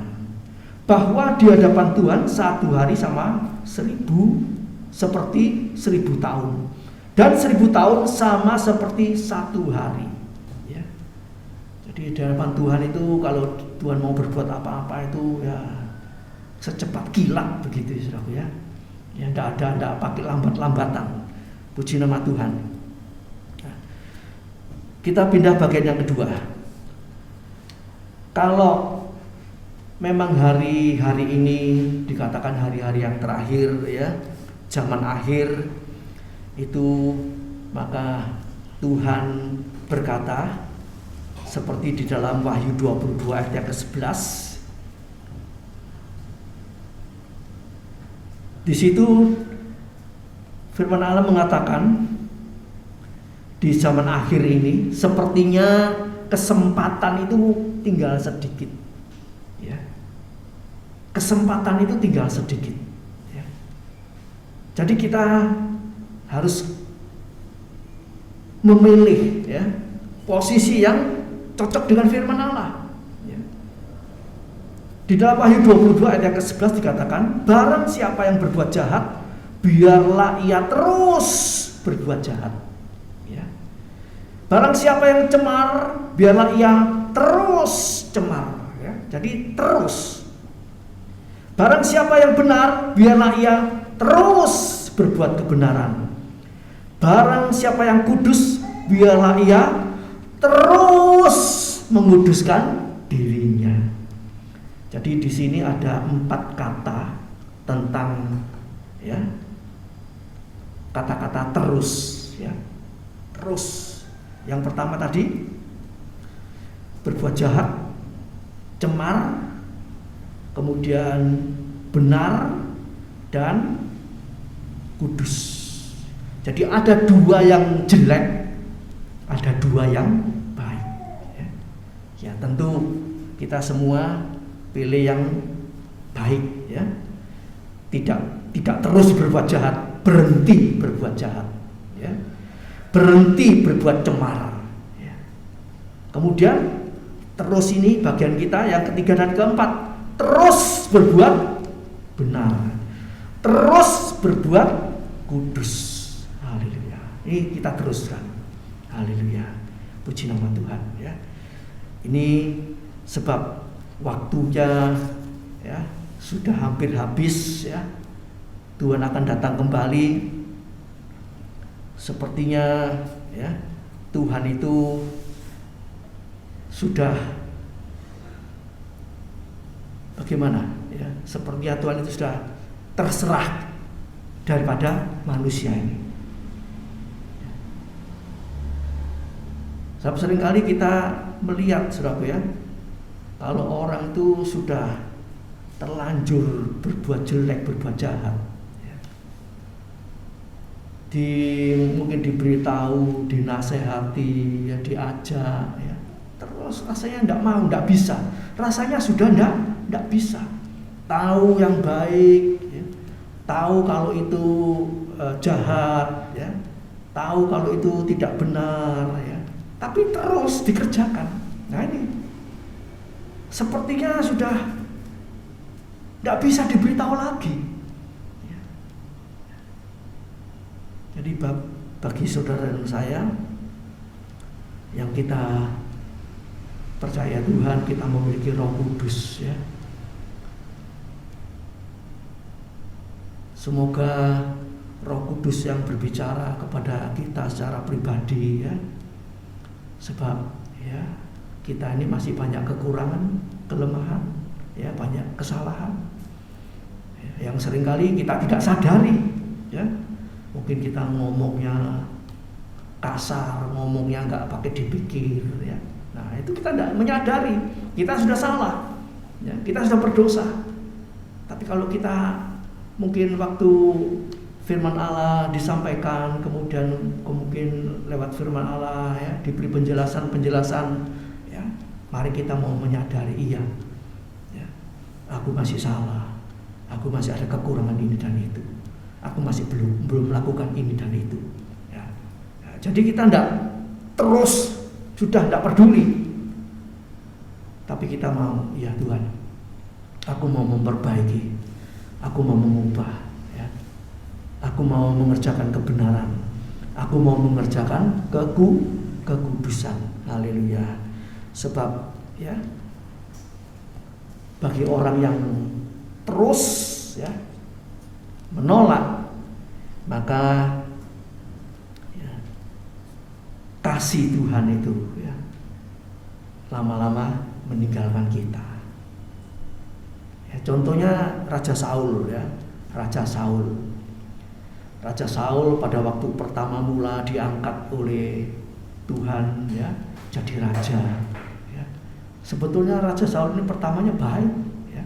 bahwa di hadapan Tuhan 1 hari sama 1000 seperti 1000 tahun, dan 1000 tahun sama seperti 1 hari, ya. Jadi di hadapan Tuhan itu kalau Tuhan mau berbuat apa-apa itu, ya, secepat kilat begitu, saudaraku, ya. Ya, tidak pakai lambat-lambatan. Puji nama Tuhan. Kita pindah bagian yang kedua. Kalau memang hari-hari ini dikatakan hari-hari yang terakhir, ya, zaman akhir itu, maka Tuhan berkata seperti di dalam Wahyu 22 ayat yang ke-11. Di situ firman Allah mengatakan, di zaman akhir ini sepertinya kesempatan itu tinggal sedikit, ya. kesempatan itu tinggal sedikit. Ya. Jadi kita harus memilih ya, posisi yang cocok dengan firman Allah. Ya. Di dalam Wahyu 22 ayat yang ke-11 dikatakan, barang siapa yang berbuat jahat, biarlah ia terus berbuat jahat. Ya. Barang siapa yang cemar, biarlah ia terus cemar. Ya. Jadi terus. Barang siapa yang benar, biarlah ia terus berbuat kebenaran. Barang siapa yang kudus, biarlah ia terus menguduskan dirinya. Jadi di sini ada 4 kata tentang ya, kata-kata terus ya. Terus. Yang pertama tadi berbuat jahat, cemar, kemudian benar dan kudus. Jadi ada 2 yang jelek, ada 2 yang baik. Ya tentu kita semua pilih yang baik ya. Tidak terus berbuat jahat, berhenti berbuat jahat. Ya. Berhenti berbuat cemar. Ya. Kemudian terus ini bagian kita yang ketiga dan keempat, terus berbuat benar, terus berbuat kudus. Haleluya. Ini kita teruskan. Haleluya. Puji nama Tuhan ya. Ini sebab waktunya ya sudah hampir habis ya. Tuhan akan datang kembali. Sepertinya ya Tuhan itu sudah bagaimana ya? Sepertinya Tuhan itu sudah terserah daripada manusia ini. Seringkali kita melihat saudaraku ya, kalau orang itu sudah terlanjur berbuat jelek, berbuat jahat ya, mungkin diberitahu, dinasehati ya, diajak ya, terus rasanya tidak mau, tidak bisa, rasanya sudah tidak bisa. Tahu yang baik ya, tahu kalau itu jahat ya, tahu kalau itu tidak benar ya, tapi terus dikerjakan. Nah ini sepertinya sudah tidak bisa diberitahu lagi. Jadi bagi saudara dan saya yang kita percaya Tuhan, kita memiliki Roh Kudus ya. Semoga Roh Kudus yang berbicara kepada kita secara pribadi ya. Sebab ya kita ini masih banyak kekurangan, kelemahan, ya banyak kesalahan ya, yang seringkali kita tidak sadari ya. Mungkin kita ngomongnya kasar, ngomongnya nggak pakai dipikir ya. Nah itu kita tidak menyadari kita sudah salah ya, kita sudah berdosa. Tapi kalau kita mungkin waktu firman Allah disampaikan, kemudian mungkin lewat firman Allah ya, diberi penjelasan ya, mari kita mau menyadari iya ya, aku masih salah, aku masih ada kekurangan ini dan itu, aku masih belum melakukan ini dan itu ya. Ya, jadi kita tidak terus sudah tidak peduli, tapi kita mau ya Tuhan, aku mau memperbaiki, aku mau mengubah. Aku mau mengerjakan kebenaran. Aku mau mengerjakan kekudusan. Haleluya. Sebab ya bagi orang yang terus ya menolak, maka ya, kasih Tuhan itu ya lama-lama meninggalkan kita. Ya, contohnya Raja Saul ya, Raja Saul pada waktu pertama mula diangkat oleh Tuhan ya jadi raja ya. Sebetulnya Raja Saul ini pertamanya baik ya.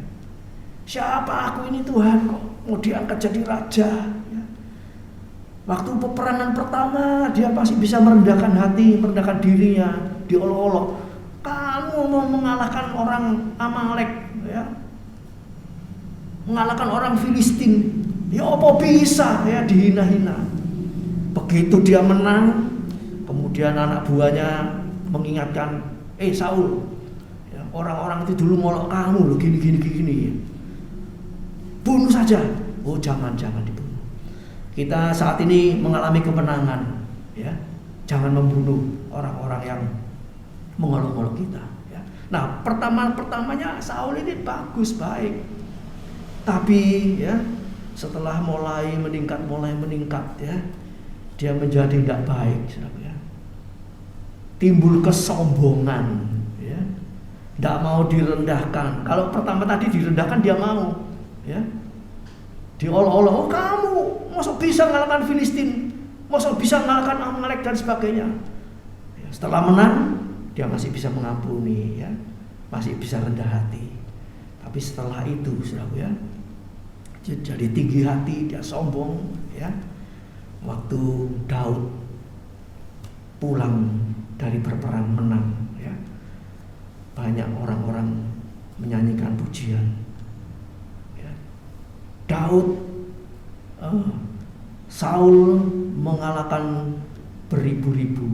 Siapa aku ini Tuhan kok mau diangkat jadi raja ya. Waktu peperangan pertama dia pasti bisa merendahkan hati, merendahkan dirinya, diolok-olok. Kamu mau mengalahkan orang Amalek ya. mengalahkan orang Filistin. Ya apa bisa ya, dihina-hina. Begitu dia menang, kemudian anak buahnya mengingatkan, Saul, ya, orang-orang itu dulu molok kamu loh, gini. Bunuh saja. Oh jangan dibunuh. Kita saat ini mengalami kemenangan, ya. Jangan membunuh orang-orang yang mengolok-olok kita. Ya. Nah pertamanya Saul ini bagus, baik. Tapi ya setelah mulai meningkat ya, dia menjadi tidak baik, ya. Timbul kesombongan, ya. Tidak mau direndahkan. Kalau pertama tadi direndahkan dia mau, ya. Diolok-olok, oh kamu masa bisa mengalahkan Filistin, masa bisa mengalahkan Amalek dan sebagainya. Ya, setelah menang dia masih bisa mengampuni, ya, masih bisa rendah hati. Tapi setelah itu, saudara, ya, jadi tinggi hati, dia sombong, ya. Waktu Daud pulang dari berperang menang, ya, banyak orang-orang menyanyikan pujian. Ya. Daud, Saul mengalahkan beribu-ribu,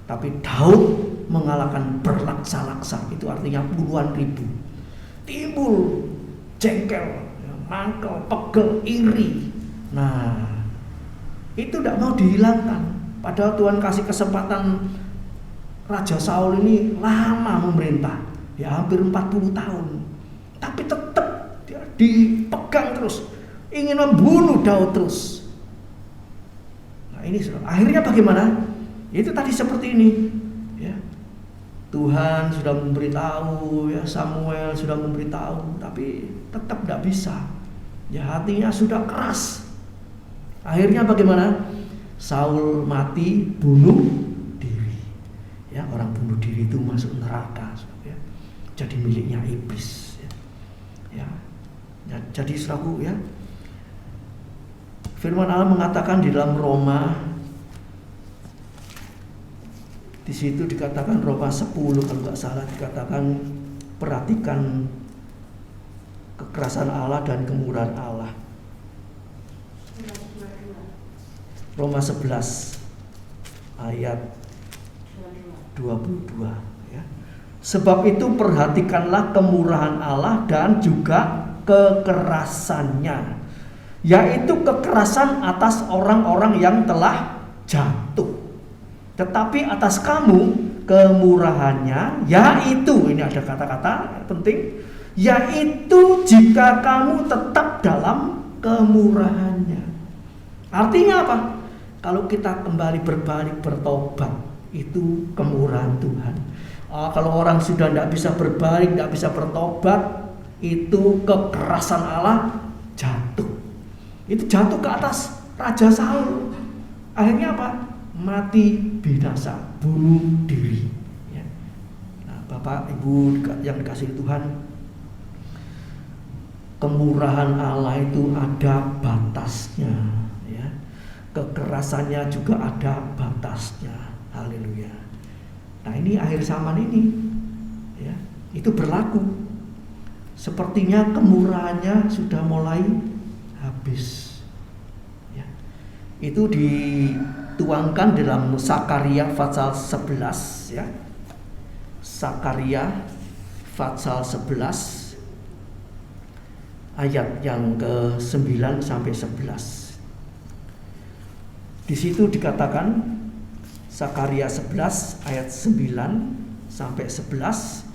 tapi Daud mengalahkan berlaksa-laksa, itu artinya puluhan ribu. Timbul jengkel, mangkel, pegel, iri. Nah, itu tidak mau dihilangkan. Padahal Tuhan kasih kesempatan Raja Saul ini lama memerintah, ya hampir 40 tahun. Tapi tetap dia dipegang terus, ingin membunuh Daud terus. Nah ini akhirnya bagaimana? Itu tadi seperti ini, ya. Tuhan sudah memberitahu, ya, Samuel sudah memberitahu, tapi tetap tidak bisa. Ya hatinya sudah keras. Akhirnya bagaimana? Saul mati bunuh diri. Ya, orang bunuh diri itu masuk neraka, ya. Jadi miliknya iblis. Ya. Ya, jadi saudaraku, ya. Firman Allah mengatakan di dalam Roma, di situ dikatakan Roma 10 kalau nggak salah, dikatakan perhatikan kekerasan Allah dan kemurahan Allah. Roma 11 ayat 22, ya. Sebab itu perhatikanlah kemurahan Allah dan juga kekerasannya, yaitu kekerasan atas orang-orang yang telah jatuh. Tetapi atas kamu kemurahannya, yaitu, ini ada kata-kata penting, yaitu jika kamu tetap dalam kemurahannya. Artinya apa? Kalau kita kembali berbalik bertobat, itu kemurahan Tuhan. Kalau orang sudah tidak bisa berbalik, tidak bisa bertobat, itu kekerasan Allah jatuh. Itu jatuh ke atas Raja Saul. Akhirnya apa? Mati binasa, bunuh diri. Ya. Nah, Bapak Ibu yang dikasihi Tuhan, kemurahan Allah itu ada batasnya. Kekerasannya juga ada batasnya. Haleluya. Nah ini akhir zaman ini, ya, itu berlaku. Sepertinya kemurahannya sudah mulai habis, ya. Itu dituangkan dalam Sakaria pasal 11, ya. Sakaria pasal 11 ayat yang ke-9 sampai 11. Di situ dikatakan Sakaria 11 ayat 9 sampai 11.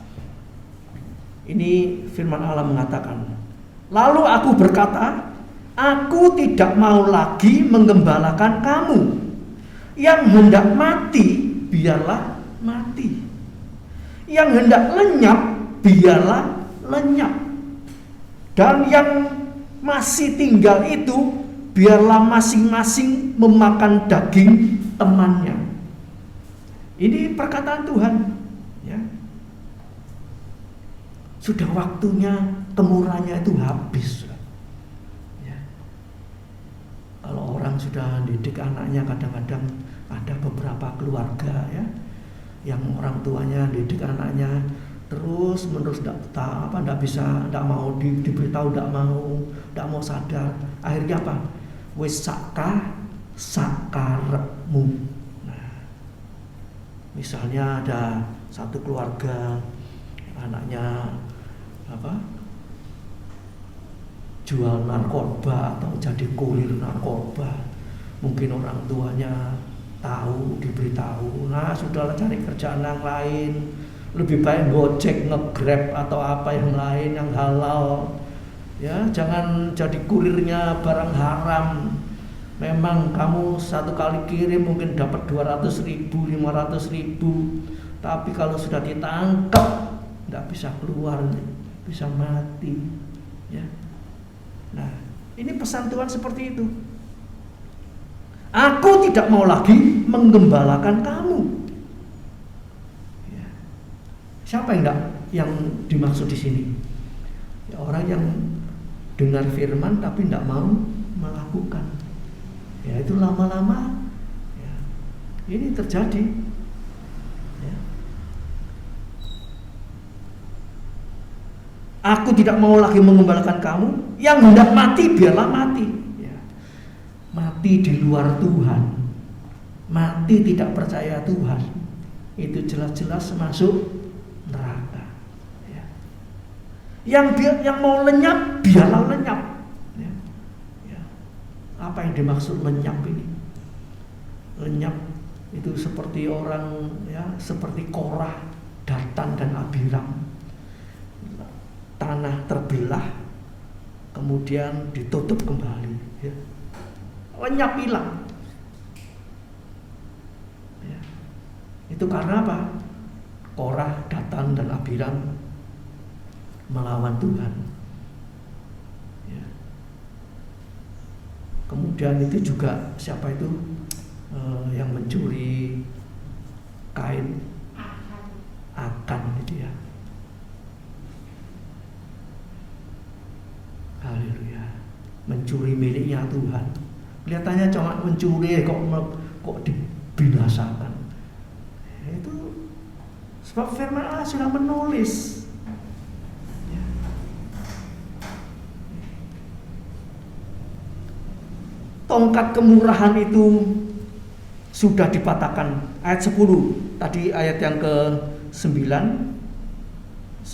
Ini firman Allah mengatakan, lalu aku berkata, aku tidak mau lagi menggembalakan kamu. Yang hendak mati, biarlah mati. Yang hendak lenyap, biarlah lenyap. Dan yang masih tinggal itu, biarlah masing-masing memakan daging temannya. Ini perkataan Tuhan, ya. Sudah waktunya kemurahannya itu habis, ya. Kalau orang sudah didik anaknya, kadang-kadang ada beberapa keluarga, ya, yang orang tuanya didik anaknya terus menerus tidak bisa, tidak mau diberitahu, tidak mau sadar. Akhirnya apa? Wis sakarepmu. Nah, misalnya ada satu keluarga, anaknya jual narkoba atau jadi kurir narkoba. Mungkin orang tuanya tahu, diberitahu, nah sudahlah cari kerjaan yang lain, lebih baik Gojek, nge-Grab atau apa yang lain yang halal. Ya, jangan jadi kurirnya barang haram. Memang kamu satu kali kirim mungkin dapat 200.000, 500.000, tapi kalau sudah ditangkap nggak bisa keluar, bisa mati. Ya. Nah, ini pesan Tuhan seperti itu. Aku tidak mau lagi menggembalakan kamu. Ya. Siapa yang dimaksud di sini? Ya, orang yang dengar firman tapi tidak mau melakukan. Ya, itu lama-lama ya, ini terjadi. Ya. Aku tidak mau lagi mengembalakan kamu. Yang hendak mati biarlah mati. Ya. Mati di luar Tuhan, mati tidak percaya Tuhan, itu jelas-jelas masuk neraka. Ya. Yang mau lenyap biarlah lenyap. Ya. Ya. Apa yang dimaksud lenyap ini? Lenyap itu seperti orang ya, seperti Korah, Datan dan Abiram. Tanah terbelah, kemudian ditutup kembali, ya. Lenyap hilang. Ya. Itu karena apa? Korah, Datan dan Abiram melawan Tuhan. Ya. Kemudian itu juga siapa itu yang mencuri kain? Akan itu ya. Haleluya. Mencuri miliknya Tuhan. Kelihatannya cuma mencuri kok dibinasakan. Itu sebab firman Allah sudah menulis. Ya. Tongkat kemurahan itu sudah dipatahkan. Ayat 10. Tadi ayat yang ke-9.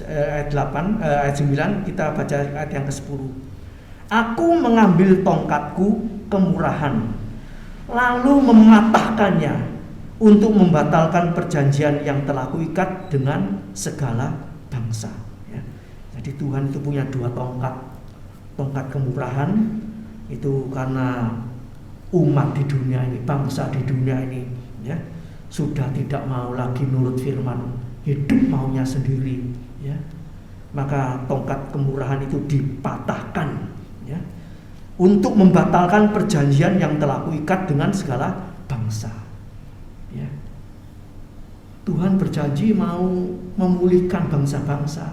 Ayat 8, ayat 9 kita baca ayat yang ke-10. Aku mengambil tongkatku kemurahan, lalu mematahkannya untuk membatalkan perjanjian yang telah kuikat dengan segala bangsa. Ya. Jadi Tuhan itu punya dua tongkat. Tongkat kemurahan itu karena umat di dunia ini, bangsa di dunia ini, ya, sudah tidak mau lagi nurut firman, hidup maunya sendiri. Ya, maka tongkat kemurahan itu dipatahkan, ya, untuk membatalkan perjanjian yang telah kuikat dengan segala bangsa. Ya. Tuhan berjanji mau memulihkan bangsa-bangsa,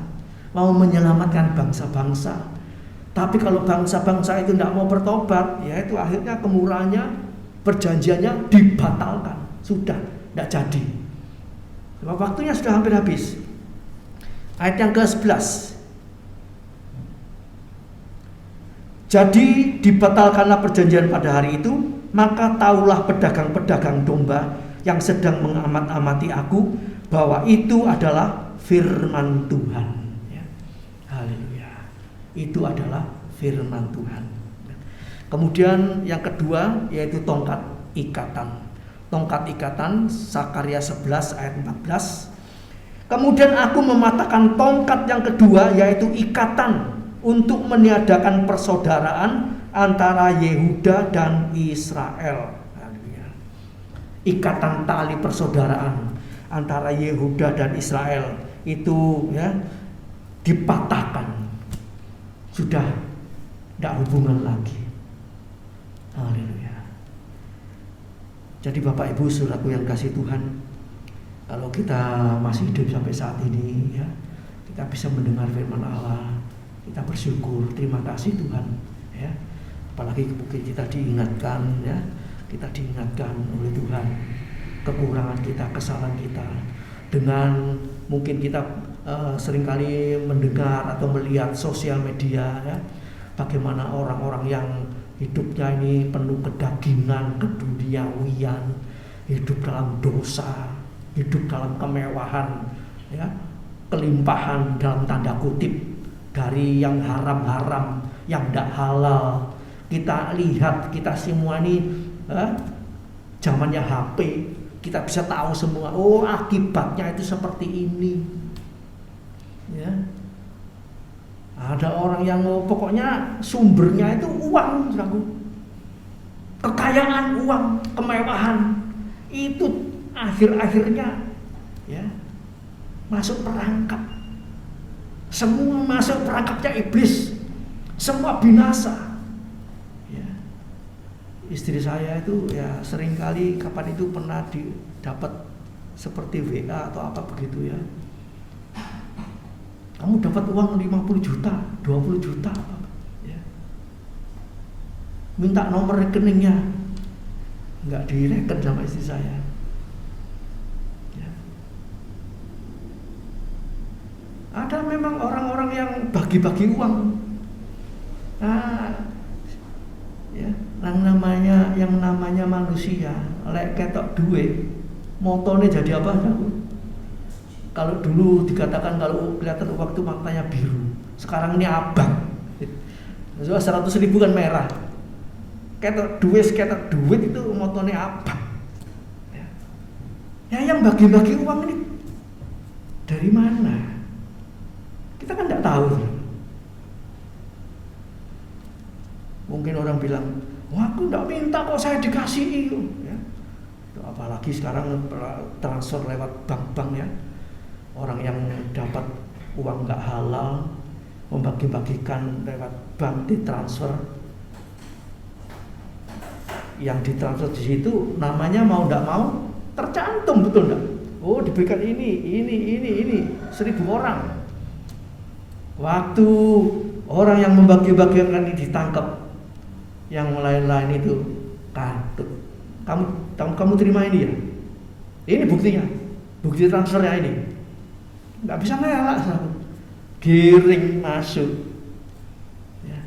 mau menyelamatkan bangsa-bangsa. Tapi kalau bangsa-bangsa itu tidak mau bertobat, ya itu akhirnya kemurahannya, perjanjiannya dibatalkan, sudah tidak jadi. Sebab waktunya sudah hampir habis. Ayat yang ke-11. Jadi dibatalkanlah perjanjian pada hari itu, maka taulah pedagang-pedagang domba yang sedang mengamat-amati aku bahwa itu adalah firman Tuhan. Ya. Haleluya. Itu adalah firman Tuhan. Kemudian yang kedua yaitu tongkat ikatan. Tongkat ikatan, Sakarya 11 ayat 14. Kemudian aku mematahkan tongkat yang kedua yaitu ikatan untuk meniadakan persaudaraan antara Yehuda dan Israel. Ikatan tali persaudaraan antara Yehuda dan Israel itu ya dipatahkan. Sudah tidak hubungan lagi. Haleluya. Jadi Bapak Ibu saudaraku yang kasih Tuhan, kalau kita masih hidup sampai saat ini, ya, kita bisa mendengar firman Allah, kita bersyukur, terima kasih Tuhan, ya. Apalagi mungkin kita diingatkan, ya, kita diingatkan oleh Tuhan kekurangan kita, kesalahan kita. Dengan mungkin kita seringkali mendengar atau melihat sosial media ya, bagaimana orang-orang yang hidupnya ini penuh kedagingan, keduniawian, hidup dalam dosa, hidup dalam kemewahan ya, kelimpahan dalam tanda kutip dari yang haram-haram, yang tidak halal. Kita lihat, kita semua ini zamannya HP, kita bisa tahu semua, oh akibatnya itu seperti ini ya. Ada orang yang pokoknya sumbernya itu uang, kekayaan, uang, kemewahan, itu akhir-akhirnya ya masuk perangkap, semua masuk perangkapnya iblis, semua binasa ya. Istri saya itu ya seringkali kapan itu pernah dapat seperti WA atau apa begitu ya, kamu dapat uang 50 juta, 20 juta ya. Minta nomor rekeningnya, nggak direken sama istri saya ya. Ada memang orang-orang yang bagi-bagi uang. Nah, ya, yang namanya manusia, lek ketok duit, motone jadi apa? Kalau dulu dikatakan kalau kelihatan uang itu maknanya biru, sekarang ini abang. 100.000 kan merah. Ketok duit itu motonya abang. Ya yang bagi-bagi uang ini dari mana? Kita kan tidak tahu. Mungkin orang bilang, wah aku tidak minta kok saya dikasih. Ya. Apalagi sekarang transfer lewat bank-bank ya. Orang yang dapat uang nggak halal membagi-bagikan lewat bank ditransfer, yang ditransfer di situ namanya mau nggak mau tercantum, betul nggak? Oh diberikan ini 1.000 orang. Waktu orang yang membagi-bagikan ini ditangkap, yang lain-lain itu katut. Kamu terima ini ya? Ini buktinya, bukti transfernya ini. Nggak bisa ngelak, giring masuk ya.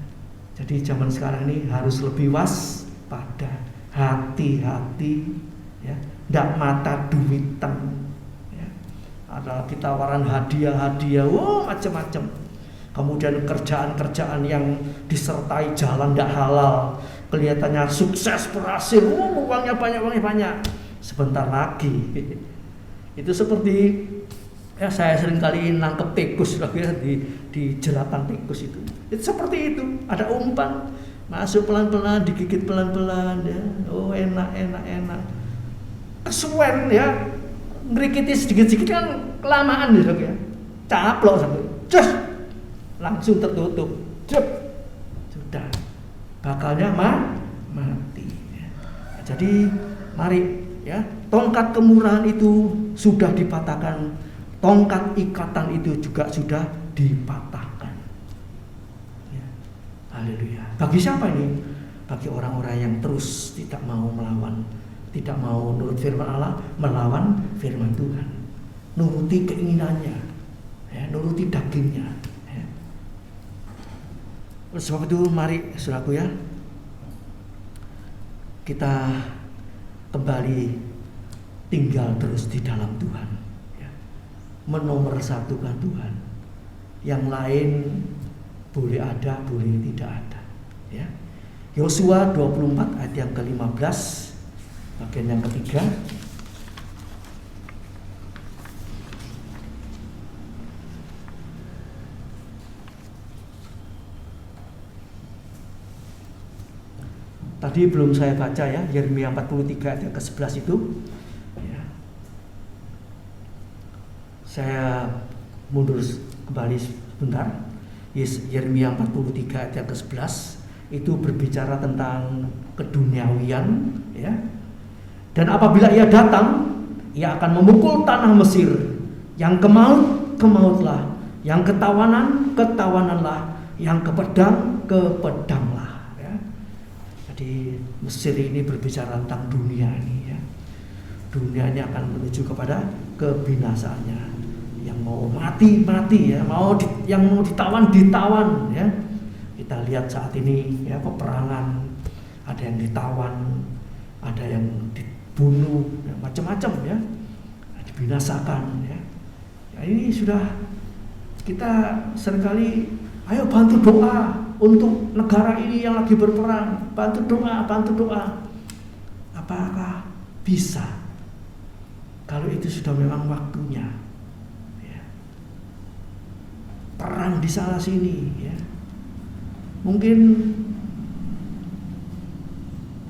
Jadi zaman sekarang ini harus lebih waspada, hati-hati ya, nggak mata duitan ya. Ada tawaran hadiah, wow macam-macam. Kemudian kerjaan-kerjaan yang disertai jalan nggak halal, kelihatannya sukses, berhasil, uangnya banyak. Sebentar lagi itu seperti ya, saya sering kali nangkep tikus ya, di jeratan tikus itu seperti itu, ada umpan masuk pelan-pelan, digigit pelan-pelan ya, oh enak, kesuwen ya, ngerikiti sedikit-sedikit kan kelamaan ya, caplok sampai just langsung tertutup, sudah bakalnya mati ya. Jadi mari ya, tongkat kemurahan itu sudah dipatahkan, tongkat ikatan itu juga sudah dipatahkan ya. Haleluya. Bagi siapa ini? Bagi orang-orang yang terus tidak mau melawan, tidak mau nurut firman Allah, melawan firman Tuhan, nuruti keinginannya ya, nuruti dagingnya ya. Oleh sebab itu mari saudaraku ya, kita kembali tinggal terus di dalam Tuhan, menomorsatukan Tuhan. Yang lain boleh ada, boleh tidak ada ya. Yosua 24 ayat yang ke-15 bagian yang ketiga. Tadi belum saya baca ya, Yeremia 43 ayat yang ke-11 itu ya. Saya mundur kembali sebentar. Yeremia 43 ayat yang ke-11 itu berbicara tentang keduniawian ya. Dan apabila ia datang, ia akan memukul tanah Mesir, yang kemaut, kemautlah, yang ketawanan, ketawananlah, yang kepedang, kepedanglah ya. Jadi Mesir ini berbicara tentang dunia ini ya. Dunia ini akan menuju kepada kebinasaannya. Yang mau mati ya, yang mau ditawan ya. Kita lihat saat ini ya, peperangan, ada yang ditawan, ada yang dibunuh, ya, macam-macam ya, dibinasakan ya. Ya, ini sudah kita seringkali, ayo bantu doa untuk negara ini yang lagi berperang, bantu doa. Apakah bisa? Kalau itu sudah memang waktunya ya. Perang di sana sini ya. Mungkin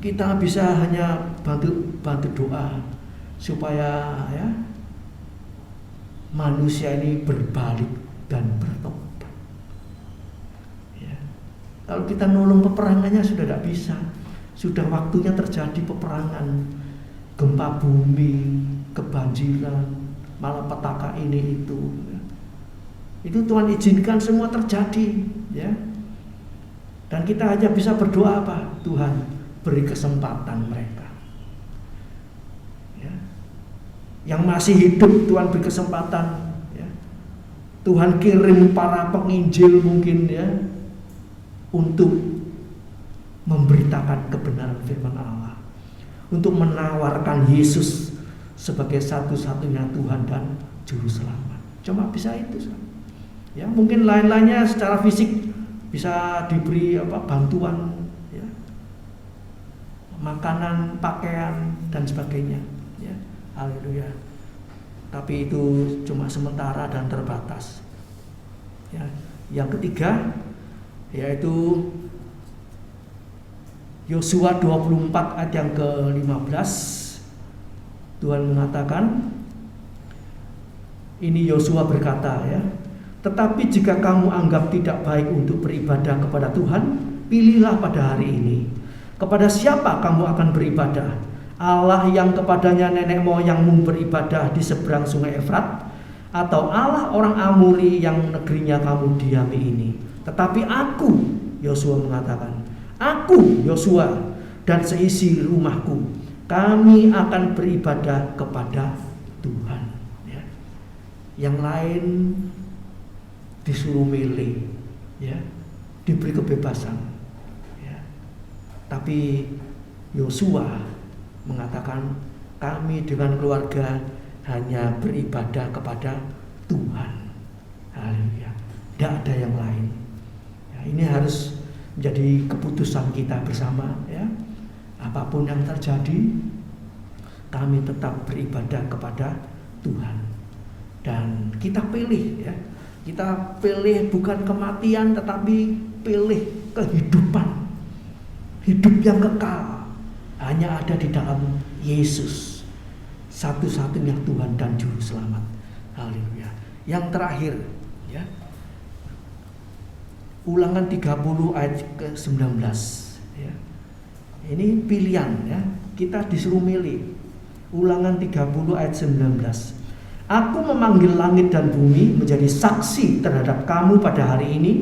kita bisa hanya bantu doa supaya ya manusia ini berbalik dan bertobat ya. Kalau kita nolong peperangannya sudah tidak bisa. Sudah waktunya terjadi peperangan, gempa bumi, kebanjiran, malapetaka ini itu ya. Itu Tuhan izinkan semua terjadi ya. Dan kita hanya bisa berdoa apa? Tuhan beri kesempatan mereka ya. Yang masih hidup Tuhan beri kesempatan ya. Tuhan kirim para penginjil mungkin ya, untuk memberitakan kebenaran firman Allah, untuk menawarkan Yesus sebagai satu-satunya Tuhan dan Juru Selamat. Cuma bisa itu ya. Mungkin lain-lainnya secara fisik bisa diberi bantuan ya, makanan, pakaian dan sebagainya ya. Haleluya. Tapi itu cuma sementara dan terbatas ya. Yang ketiga yaitu Yosua 24 ayat yang ke-15. Tuhan mengatakan, ini Yosua berkata ya, tetapi jika kamu anggap tidak baik untuk beribadah kepada Tuhan, pilihlah pada hari ini kepada siapa kamu akan beribadah. Allah yang kepadanya nenek moyangmu beribadah di seberang sungai Efrat, atau Allah orang Amori yang negerinya kamu diami ini. Tetapi aku, Yosua mengatakan, aku Yosua dan seisi rumahku, kami akan beribadah kepada Tuhan ya. Yang lain disuruh milih ya, diberi kebebasan ya. Tapi Yosua mengatakan, kami dengan keluarga hanya beribadah kepada Tuhan. Haleluya. Tidak ada yang lain ya. Ini harus menjadi keputusan kita bersama ya. Apapun yang terjadi, kami tetap beribadah kepada Tuhan. Dan kita pilih ya. Kita pilih bukan kematian, tetapi pilih kehidupan. Hidup yang kekal hanya ada di dalam Yesus, satu-satunya Tuhan dan Juru Selamat. Haleluya. Yang terakhir ya, Ulangan 30 ayat ke-19 ya. Ini pilihan ya, kita disuruh milih. Ulangan 30 ayat 19. Aku memanggil langit dan bumi menjadi saksi terhadap kamu pada hari ini.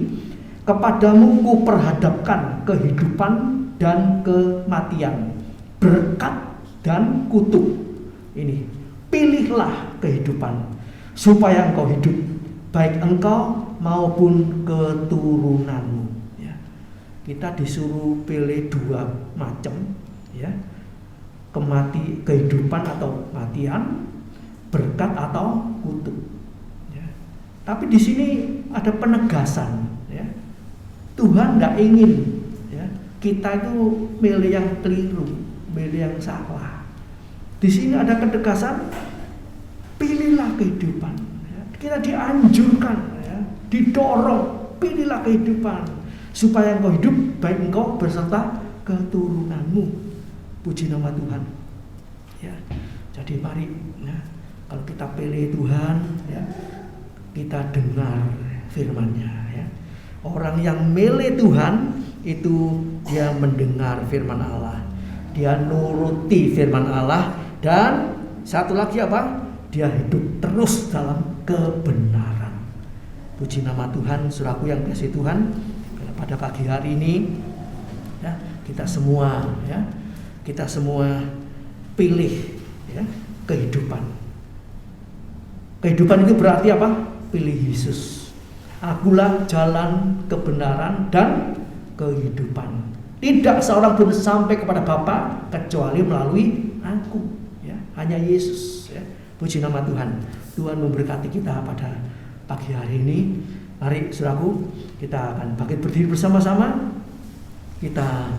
Kepadamu ku perhadapkan kehidupan dan kematian, berkat dan kutuk. Ini, pilihlah kehidupan supaya engkau hidup, baik engkau maupun keturunanmu ya. Kita disuruh pilih dua macam ya, kehidupan atau kematian, berkat atau kutuk ya. Tapi di sini ada penegasan ya. Tuhan tidak ingin ya, kita itu milih yang keliru, milih yang salah. Di sini ada ketegasan, pilihlah kehidupan ya. Kita dianjurkan, didorong, pilihlah kehidupan supaya engkau hidup, baik engkau beserta keturunanmu. Puji nama Tuhan ya. Jadi mari ya, kalau kita pilih Tuhan ya, kita dengar firman-Nya ya. Orang yang milih Tuhan itu dia mendengar firman Allah, dia nuruti firman Allah, dan satu lagi apa? Dia hidup terus dalam kebenaran. Puji nama Tuhan, saudaraku yang kasih Tuhan. Pada pagi hari ini ya, kita semua pilih ya, kehidupan. Kehidupan itu berarti apa? Pilih Yesus. Akulah jalan, kebenaran, dan kehidupan. Tidak seorang pun sampai kepada Bapa kecuali melalui aku. Ya, hanya Yesus. Ya. Puji nama Tuhan. Tuhan memberkati kita pada pagi hari ini. Mari saudaraku, kita akan bangkit berdiri bersama-sama. Kita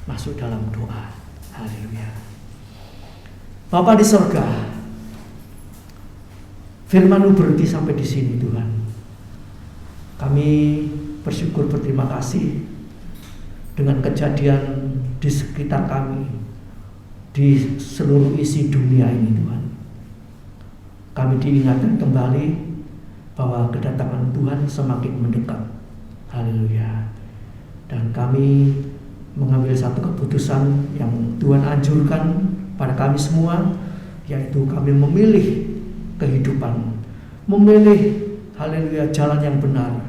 masuk dalam doa. Haleluya. Bapa di sorga, firman-Mu berhenti sampai di sini Tuhan. Kami bersyukur, berterima kasih dengan kejadian di sekitar kami, di seluruh isi dunia ini Tuhan. Kami diingatkan kembali bahwa kedatangan Tuhan semakin mendekat. Haleluya. Dan kami mengambil satu keputusan yang Tuhan anjurkan pada kami semua, yaitu kami memilih kehidupan, memilih haleluya jalan yang benar,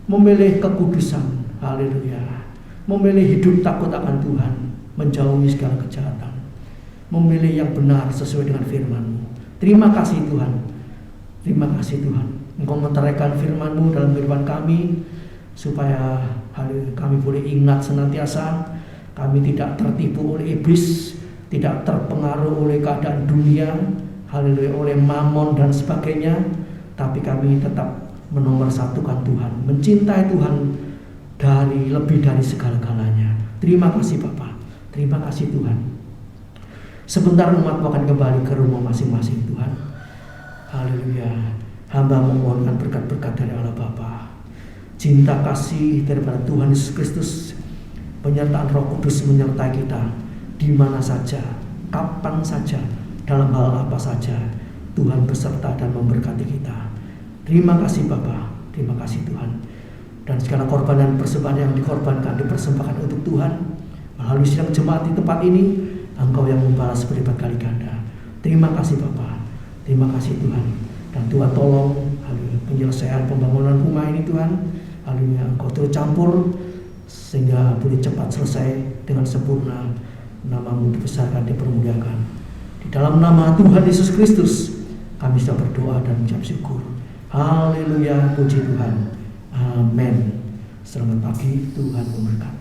memilih kekudusan, haleluya, memilih hidup takut akan Tuhan, menjauhi segala kejahatan, memilih yang benar sesuai dengan firman-Mu. Terima kasih Tuhan, terima kasih Tuhan. Engkau meteraikan firman-Mu dalam kehidupan kami, supaya haleluya kami boleh ingat senantiasa, kami tidak tertipu oleh iblis, tidak terpengaruh oleh keadaan dunia, haleluya, oleh mamon dan sebagainya, tapi kami tetap menomorsatukan Tuhan, mencintai Tuhan lebih dari segala-galanya. Terima kasih Bapa, terima kasih Tuhan. Sebentar umat akan kembali ke rumah masing-masing Tuhan. Haleluya. Hamba memohonkan berkat-berkat dari Allah Bapa, cinta kasih daripada Tuhan Yesus Kristus, penyertaan Roh Kudus menyertai kita di mana saja, kapan saja, dalam hal apa saja. Tuhan beserta dan memberkati kita. Terima kasih Bapa, terima kasih Tuhan. Dan segala korban dan persembahan yang dikorbankan, dipersembahkan untuk Tuhan melalui sidang jemaat di tempat ini, Engkau yang membalas berlipat kali ganda. Terima kasih Bapa, terima kasih Tuhan. Dan Tuhan tolong penyelesaian pembangunan rumah ini Tuhan, haleluya, Engkau turut campur sehingga boleh cepat selesai dengan sempurna. Nama-Mu dibesarkan, dipermuliakan. Di dalam nama Tuhan Yesus Kristus kami sudah berdoa dan mengucap syukur. Haleluya, puji Tuhan. Amin. Selamat pagi, Tuhan memberkati.